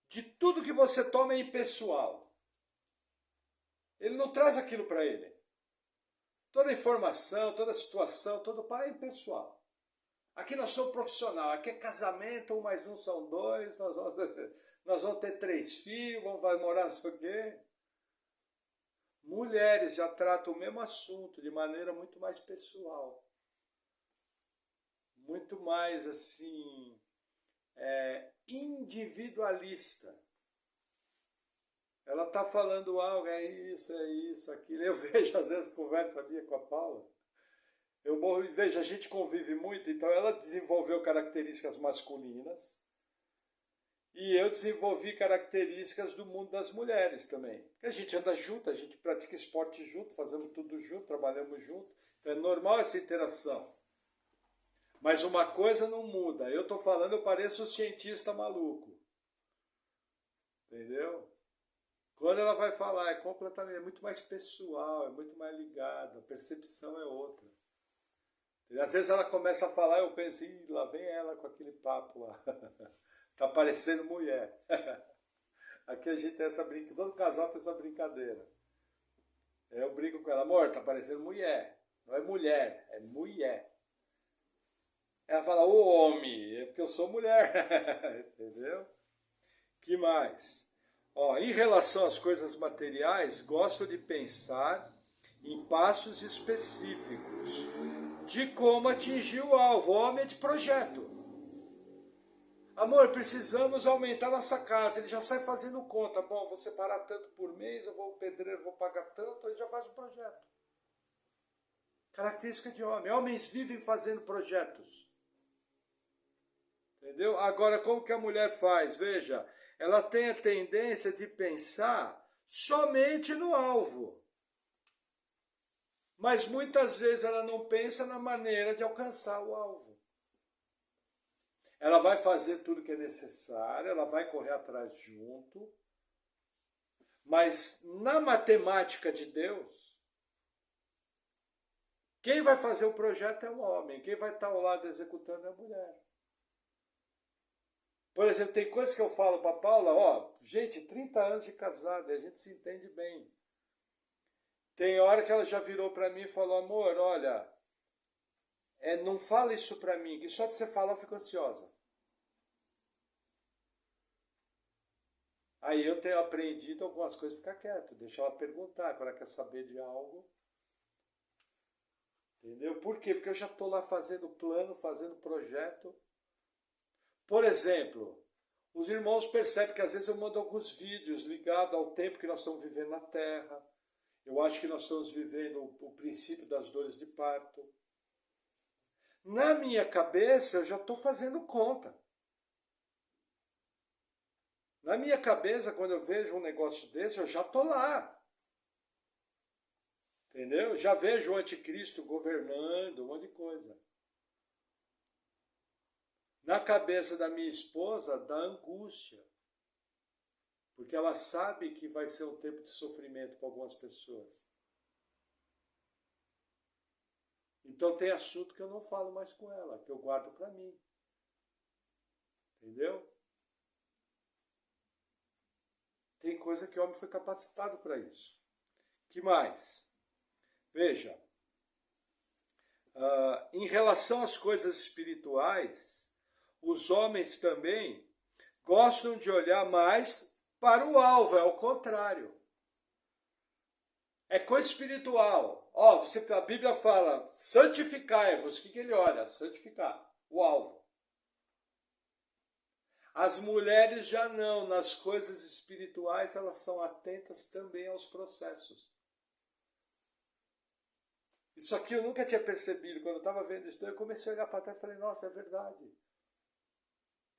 de tudo que você toma é impessoal. Ele não traz aquilo para ele. Toda informação, toda situação, todo pai é impessoal. Aqui nós somos profissional, aqui é casamento, um mais um são dois, nós vamos ter 3 filhos, vamos morar não sei o quê. Mulheres já tratam o mesmo assunto de maneira muito mais pessoal. Muito mais assim, individualista. Ela está falando algo, é isso, aquilo. Eu vejo às vezes conversa minha com a Paula. Veja, a gente convive muito, então ela desenvolveu características masculinas e eu desenvolvi características do mundo das mulheres também. Porque a gente anda junto, a gente pratica esporte junto, fazemos tudo junto, trabalhamos junto. Então é normal essa interação. Mas uma coisa não muda. Eu estou falando, eu pareço um cientista maluco. Entendeu? Quando ela vai falar, é muito mais pessoal, é muito mais ligado, a percepção é outra. Às vezes ela começa a falar, eu penso, ih, lá vem ela com aquele papo lá. Tá parecendo mulher. Aqui a gente tem essa brincadeira, todo casal tem essa brincadeira. Eu brinco com ela, amor, tá parecendo mulher. Não é mulher, é mulher. Ela fala, ô homem, é porque eu sou mulher. Entendeu? Que mais? Em relação às coisas materiais, gosto de pensar em passos específicos de como atingir o alvo. O homem é de projeto. Amor, precisamos aumentar nossa casa. Ele já sai fazendo conta. Bom, vou separar tanto por mês, eu vou, o pedreiro, vou pagar tanto, ele já faz o projeto. Característica de homem. Homens vivem fazendo projetos. Entendeu? Agora, como que a mulher faz? Veja, ela tem a tendência de pensar somente no alvo. Mas muitas vezes ela não pensa na maneira de alcançar o alvo. Ela vai fazer tudo que é necessário, ela vai correr atrás junto, mas na matemática de Deus, quem vai fazer o projeto é o homem, quem vai estar ao lado executando é a mulher. Por exemplo, tem coisas que eu falo para Paula, ó, gente, 30 anos de casado, a gente se entende bem. Tem hora que ela já virou para mim e falou, amor, olha, não fala isso para mim, que só de você falar eu fico ansiosa. Aí eu tenho aprendido algumas coisas, ficar quieto, deixar ela perguntar, quando ela quer saber de algo. Entendeu? Por quê? Porque eu já estou lá fazendo plano, fazendo projeto. Por exemplo, os irmãos percebem que às vezes eu mando alguns vídeos ligados ao tempo que nós estamos vivendo na Terra. Eu acho que nós estamos vivendo o princípio das dores de parto. Na minha cabeça eu já estou fazendo conta. Na minha cabeça, quando eu vejo um negócio desse, eu já estou lá. Entendeu? Já vejo o anticristo governando, um monte de coisa. Na cabeça da minha esposa, dá angústia. Porque ela sabe que vai ser um tempo de sofrimento para algumas pessoas. Então tem assunto que eu não falo mais com ela, que eu guardo para mim. Entendeu? Tem coisa que o homem foi capacitado para isso. Que mais? Veja, em relação às coisas espirituais, os homens também gostam de olhar mais para o alvo, é o contrário. É coisa espiritual. Ó, a Bíblia fala, santificai-vos. O que ele olha? Santificar, o alvo. As mulheres já não, nas coisas espirituais, elas são atentas também aos processos. Isso aqui eu nunca tinha percebido. Quando eu estava vendo isso, eu comecei a olhar para trás e falei, nossa, é verdade.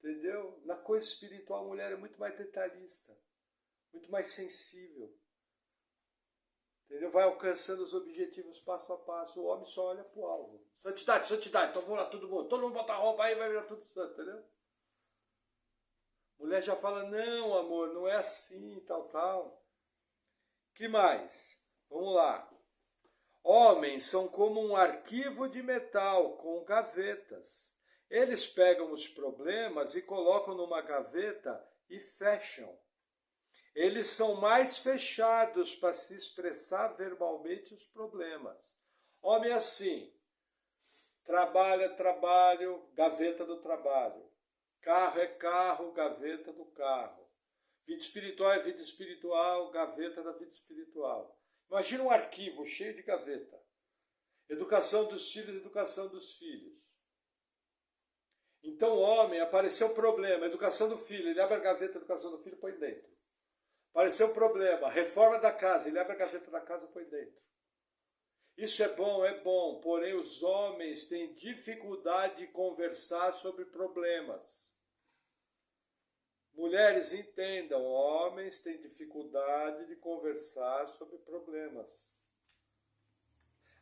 Entendeu? Na coisa espiritual, a mulher é muito mais detalhista, muito mais sensível. Entendeu? Vai alcançando os objetivos passo a passo. O homem só olha para o alvo. Santidade, santidade. Então vamos lá, todo mundo bota a roupa aí, vai virar tudo santo, entendeu? Mulher já fala, não, amor, não é assim, tal, tal. Que mais? Vamos lá. Homens são como um arquivo de metal com gavetas. Eles pegam os problemas e colocam numa gaveta e fecham. Eles são mais fechados para se expressar verbalmente os problemas. Homem assim, trabalho, gaveta do trabalho. Carro é carro, gaveta do carro. Vida espiritual é vida espiritual, gaveta da vida espiritual. Imagina um arquivo cheio de gaveta. Educação dos filhos, educação dos filhos. Então o homem, apareceu o problema, educação do filho, ele abre a gaveta, educação do filho, põe dentro. Apareceu o problema, reforma da casa, ele abre a gaveta da casa, põe dentro. Isso é bom, porém os homens têm dificuldade de conversar sobre problemas. Mulheres, entendam, homens têm dificuldade de conversar sobre problemas.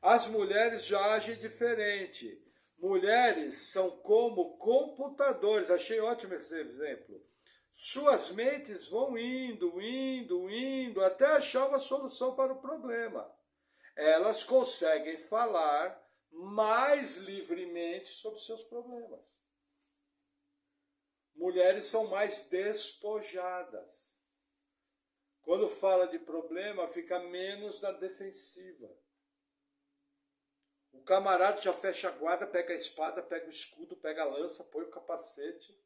As mulheres já agem diferente. Mulheres são como computadores. Achei ótimo esse exemplo. Suas mentes vão indo, até achar uma solução para o problema. Elas conseguem falar mais livremente sobre seus problemas. Mulheres são mais despojadas. Quando fala de problema, fica menos na defensiva. O camarada já fecha a guarda, pega a espada, pega o escudo, pega a lança, põe o capacete.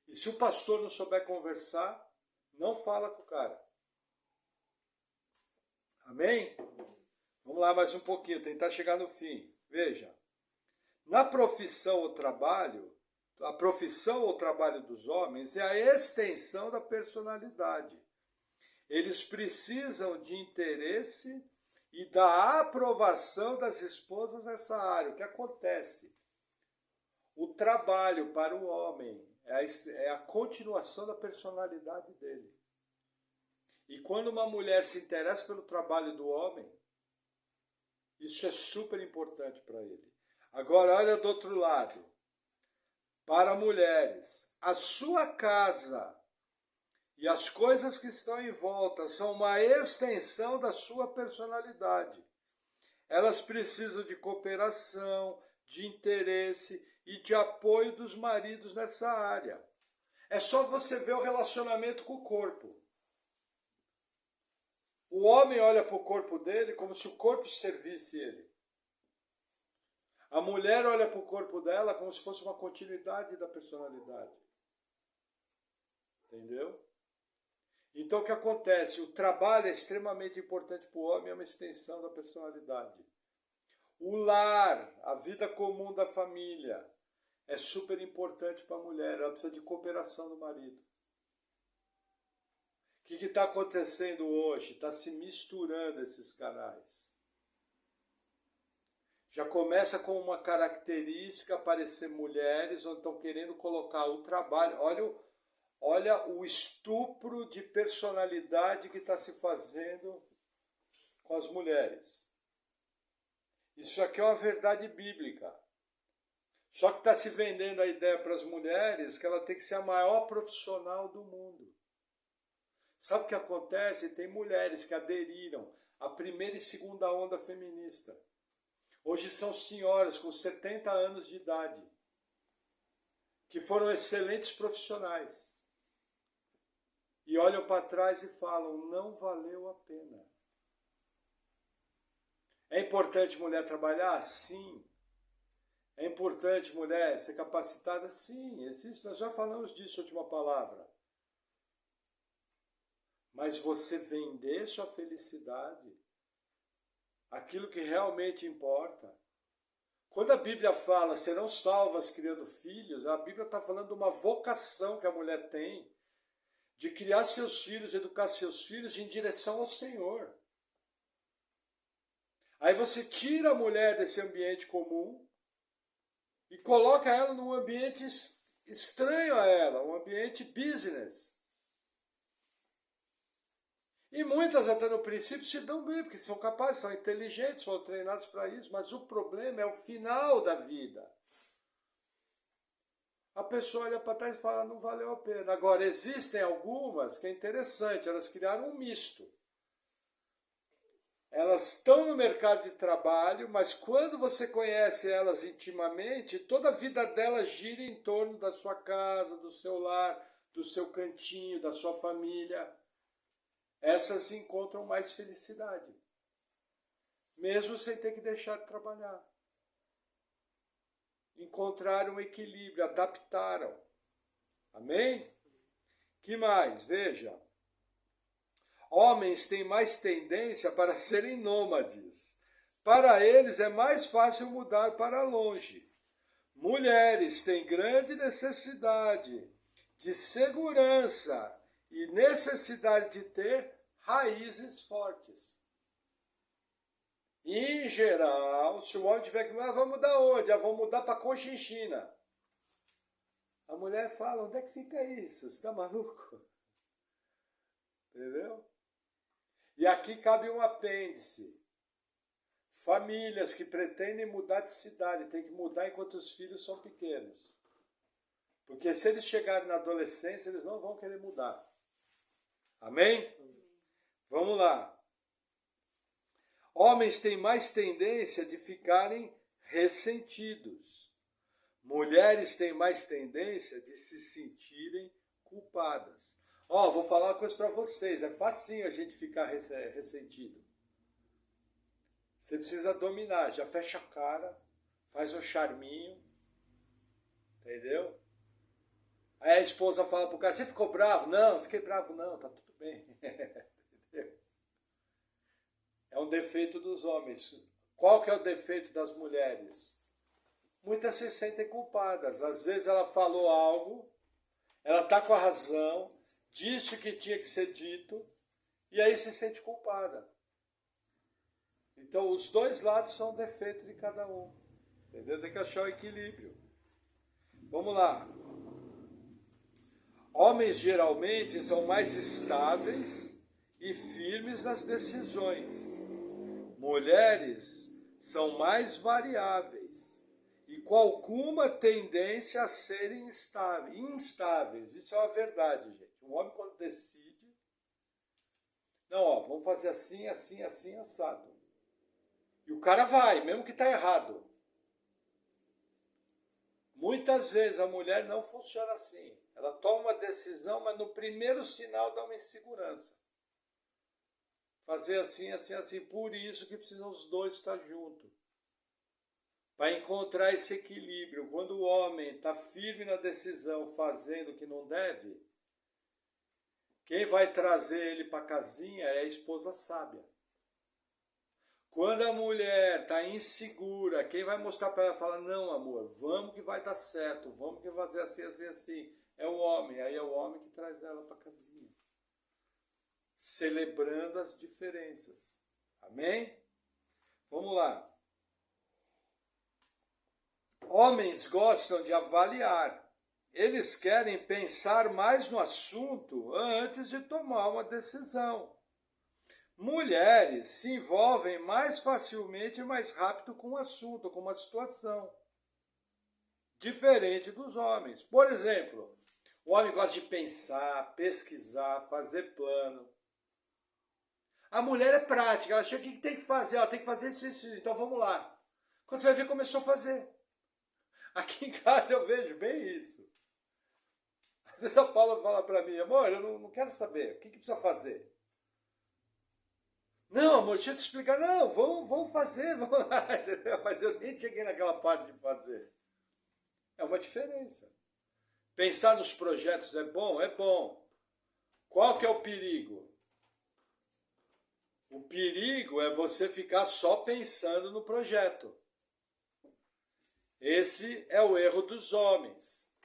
E se o pastor não souber conversar, não fala com o cara. Amém? Vamos lá mais um pouquinho, tentar chegar no fim. Veja, na profissão ou trabalho, a profissão ou trabalho dos homens é a extensão da personalidade. Eles precisam de interesse e da aprovação das esposas nessa área. O que acontece? O trabalho para o homem é a continuação da personalidade dele. E quando uma mulher se interessa pelo trabalho do homem, isso é super importante para ele. Agora, olha do outro lado. Para mulheres, a sua casa e as coisas que estão em volta são uma extensão da sua personalidade. Elas precisam de cooperação, de interesse e de apoio dos maridos nessa área. É só você ver o relacionamento com o corpo. O homem olha para o corpo dele como se o corpo servisse ele. A mulher olha para o corpo dela como se fosse uma continuidade da personalidade. Entendeu? Então o que acontece? O trabalho é extremamente importante para o homem, é uma extensão da personalidade. O lar, a vida comum da família, é super importante para a mulher, ela precisa de cooperação do marido. O que está acontecendo hoje? Está se misturando esses canais. Já começa com uma característica aparecer mulheres onde estão querendo colocar o trabalho. Olha o estupro de personalidade que está se fazendo com as mulheres. Isso aqui é uma verdade bíblica. Só que está se vendendo a ideia para as mulheres que ela tem que ser a maior profissional do mundo. Sabe o que acontece? Tem mulheres que aderiram à primeira e segunda onda feminista. Hoje são senhoras com 70 anos de idade, que foram excelentes profissionais. E olham para trás e falam, não valeu a pena. É importante mulher trabalhar? Sim. É importante mulher ser capacitada? Sim, existe. Nós já falamos disso na última palavra. Mas você vender sua felicidade, aquilo que realmente importa. Quando a Bíblia fala, serão salvas criando filhos, a Bíblia está falando de uma vocação que a mulher tem, de criar seus filhos, educar seus filhos em direção ao Senhor. Aí você tira a mulher desse ambiente comum e coloca ela num ambiente estranho a ela, um ambiente business. E muitas até no princípio se dão bem, porque são capazes, são inteligentes, foram treinados para isso, mas o problema é o final da vida. A pessoa olha para trás e fala, não valeu a pena. Agora, existem algumas que é interessante, elas criaram um misto. Elas estão no mercado de trabalho, mas quando você conhece elas intimamente, toda a vida delas gira em torno da sua casa, do seu lar, do seu cantinho, da sua família. Essas encontram mais felicidade, mesmo sem ter que deixar de trabalhar. Encontraram um equilíbrio, adaptaram. Amém? Que mais? Veja. Homens têm mais tendência para serem nômades. Para eles é mais fácil mudar para longe. Mulheres têm grande necessidade de segurança e necessidade de ter raízes fortes. Em geral, se o homem tiver que mudar, vai mudar onde? Vou mudar para Conchinchina. A mulher fala, onde é que fica isso? Você está maluco? Entendeu? E aqui cabe um apêndice. Famílias que pretendem mudar de cidade têm que mudar enquanto os filhos são pequenos. Porque se eles chegarem na adolescência, eles não vão querer mudar. Amém? Vamos lá. Homens têm mais tendência de ficarem ressentidos. Mulheres têm mais tendência de se sentirem culpadas. Vou falar uma coisa para vocês. É facinho a gente ficar ressentido. Você precisa dominar. Já fecha a cara, faz um charminho. Entendeu? Aí a esposa fala pro cara, você ficou bravo? Não, fiquei bravo não, tá tudo bem. É um defeito dos homens. Qual que é o defeito das mulheres? Muitas se sentem culpadas. Às vezes ela falou algo, ela está com a razão, disse o que tinha que ser dito, e aí se sente culpada. Então os dois lados são defeito de cada um. Entendeu? Tem que achar o equilíbrio. Vamos lá. Homens geralmente são mais estáveis e firmes nas decisões. Mulheres são mais variáveis e com alguma tendência a serem instáveis. Isso é uma verdade, gente. Um homem quando decide, não, vamos fazer assim, assim, assim, assado. E o cara vai, mesmo que está errado. Muitas vezes a mulher não funciona assim. Ela toma uma decisão, mas no primeiro sinal dá uma insegurança. Fazer assim, assim, assim. Por isso que precisam os dois estar juntos. Para encontrar esse equilíbrio. Quando o homem está firme na decisão, fazendo o que não deve, quem vai trazer ele para a casinha é a esposa sábia. Quando a mulher está insegura, quem vai mostrar para ela, fala, não amor, vamos que vai dar certo, vamos que vai fazer assim, assim, assim. É o homem, aí é o homem que traz ela para a casinha. Celebrando as diferenças. Amém? Vamos lá. Homens gostam de avaliar. Eles querem pensar mais no assunto antes de tomar uma decisão. Mulheres se envolvem mais facilmente e mais rápido com o assunto, com uma situação. Diferente dos homens. Por exemplo, o homem gosta de pensar, pesquisar, fazer plano. A mulher é prática, ela chega, o que tem que fazer? Ela tem que fazer isso, então vamos lá. Quando você vai ver, começou a fazer. Aqui em casa eu vejo bem isso. Às vezes a Paula fala para mim, amor, eu não quero saber, o que precisa fazer? Não, amor, deixa eu te explicar. Não, vamos fazer, vamos lá. Mas eu nem cheguei naquela parte de fazer. É uma diferença. Pensar nos projetos é bom? É bom. Qual que é o perigo? O perigo é você ficar só pensando no projeto. Esse é o erro dos homens.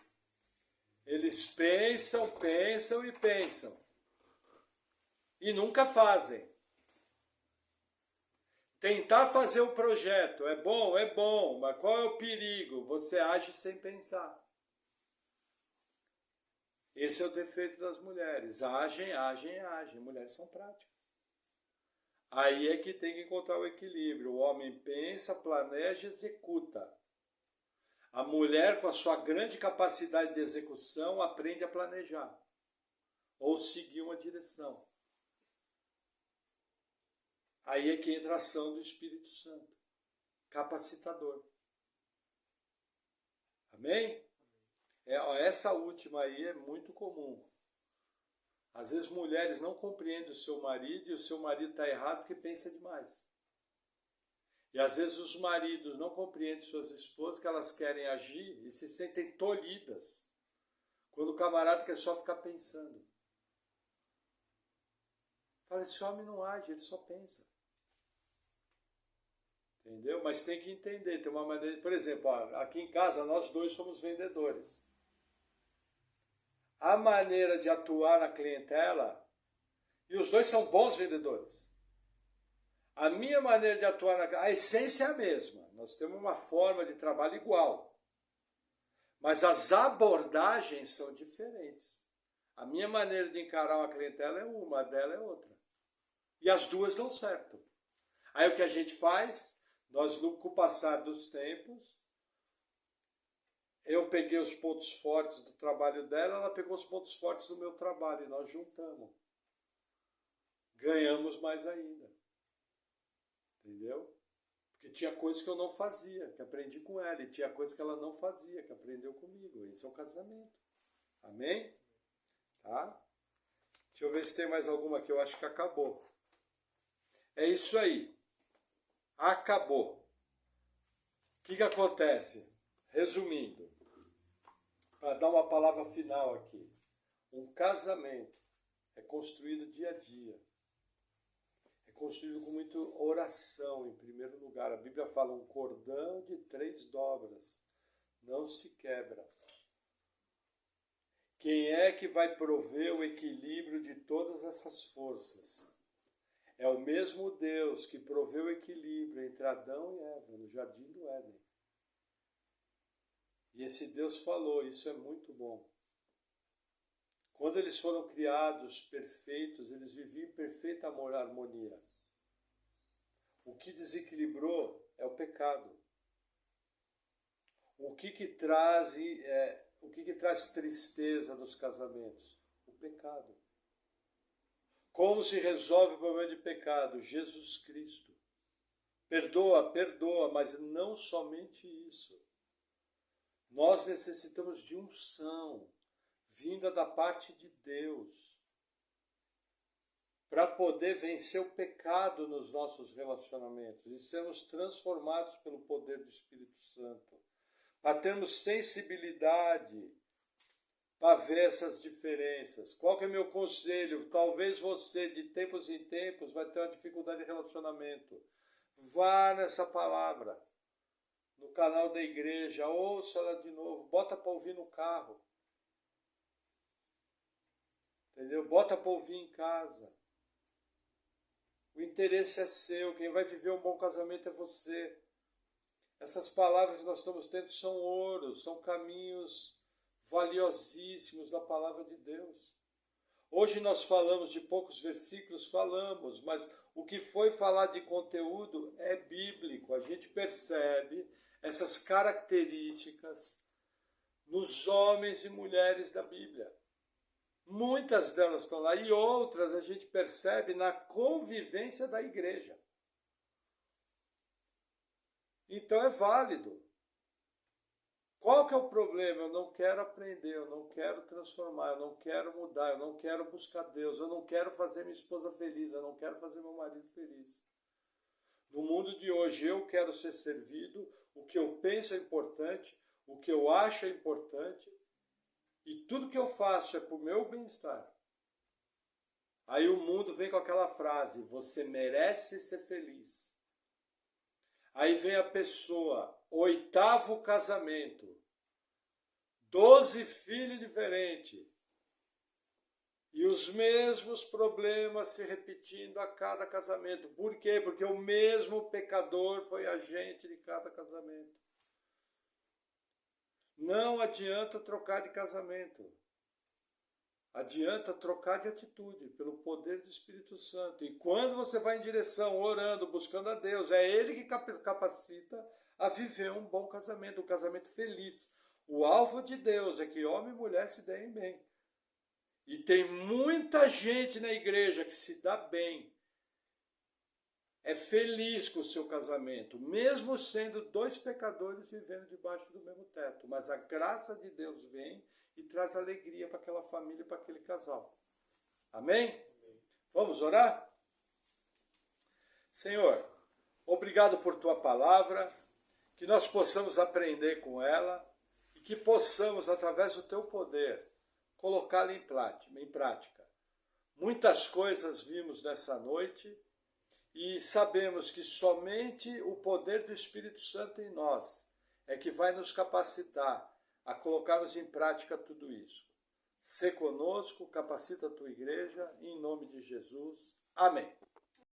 Eles pensam, pensam e pensam. E nunca fazem. Tentar fazer o projeto é bom, mas qual é o perigo? Você age sem pensar. Esse é o defeito das mulheres. Agem. Mulheres são práticas. Aí é que tem que encontrar o equilíbrio. O homem pensa, planeja e executa. A mulher, com a sua grande capacidade de execução, aprende a planejar. Ou seguir uma direção. Aí é que entra a ação do Espírito Santo. Capacitador. Amém? Essa última aí é muito comum. Às vezes mulheres não compreendem o seu marido e o seu marido está errado porque pensa demais. E às vezes os maridos não compreendem suas esposas, que elas querem agir e se sentem tolhidas. Quando o camarada quer só ficar pensando. Fala, esse homem não age, ele só pensa. Entendeu? Mas tem que entender, tem uma maneira... Por exemplo, aqui em casa nós dois somos vendedores. A maneira de atuar na clientela, e os dois são bons vendedores. A minha maneira de atuar, a essência é a mesma. Nós temos uma forma de trabalho igual. Mas as abordagens são diferentes. A minha maneira de encarar uma clientela é uma, a dela é outra. E as duas dão certo. Aí o que a gente faz? Nós, com o passar dos tempos, eu peguei os pontos fortes do trabalho dela, ela pegou os pontos fortes do meu trabalho, e nós juntamos. Ganhamos mais ainda. Entendeu? Porque tinha coisas que eu não fazia, que aprendi com ela, e tinha coisas que ela não fazia, que aprendeu comigo. Esse é o casamento. Amém? Tá? Deixa eu ver se tem mais alguma que eu acho que acabou. É isso aí. Acabou. O que acontece? Resumindo, para dar uma palavra final aqui. Um casamento é construído dia a dia. É construído com muita oração, em primeiro lugar. A Bíblia fala um cordão de 3 dobras. Não se quebra. Quem é que vai prover o equilíbrio de todas essas forças? É o mesmo Deus que proveu o equilíbrio entre Adão e Eva no Jardim do Éden. E esse Deus falou, isso é muito bom. Quando eles foram criados perfeitos, eles viviam em perfeita harmonia. O que desequilibrou é o pecado. O que traz tristeza nos casamentos? O pecado. Como se resolve o problema de pecado? Jesus Cristo. Perdoa, mas não somente isso. Nós necessitamos de unção, vinda da parte de Deus, para poder vencer o pecado nos nossos relacionamentos e sermos transformados pelo poder do Espírito Santo, para termos sensibilidade para ver essas diferenças. Qual que é meu conselho? Talvez você, de tempos em tempos, vai ter uma dificuldade de relacionamento. Vá nessa palavra, no canal da igreja, ouça ela de novo, bota para ouvir no carro. Entendeu? Bota para ouvir em casa. O interesse é seu, quem vai viver um bom casamento é você. Essas palavras que nós estamos tendo são ouro, são caminhos valiosíssimos da palavra de Deus. Hoje nós falamos de poucos versículos, falamos, mas o que foi falar de conteúdo é bíblico. A gente percebe essas características nos homens e mulheres da Bíblia. Muitas delas estão lá e outras a gente percebe na convivência da igreja. Então é válido. Qual que é o problema? Eu não quero aprender, eu não quero transformar, eu não quero mudar, eu não quero buscar Deus, eu não quero fazer minha esposa feliz, eu não quero fazer meu marido feliz. No mundo de hoje eu quero ser servido, o que eu penso é importante, o que eu acho é importante, e tudo que eu faço é para o meu bem-estar. Aí o mundo vem com aquela frase, você merece ser feliz. Aí vem a pessoa, 8º casamento, 12 filhos diferentes, e os mesmos problemas se repetindo a cada casamento. Por quê? Porque o mesmo pecador foi agente de cada casamento. Não adianta trocar de casamento. Adianta trocar de atitude pelo poder do Espírito Santo. E quando você vai em direção, orando, buscando a Deus, é Ele que capacita a viver um bom casamento, um casamento feliz. O alvo de Deus é que homem e mulher se deem bem. E tem muita gente na igreja que se dá bem, é feliz com o seu casamento, mesmo sendo 2 pecadores vivendo debaixo do mesmo teto. Mas a graça de Deus vem e traz alegria para aquela família, para aquele casal. Amém? Vamos orar? Senhor, obrigado por tua palavra, que nós possamos aprender com ela e que possamos, através do teu poder, colocá-la em prática. Muitas coisas vimos nessa noite e sabemos que somente o poder do Espírito Santo em nós é que vai nos capacitar a colocarmos em prática tudo isso. Sê conosco, capacita a tua igreja, em nome de Jesus. Amém.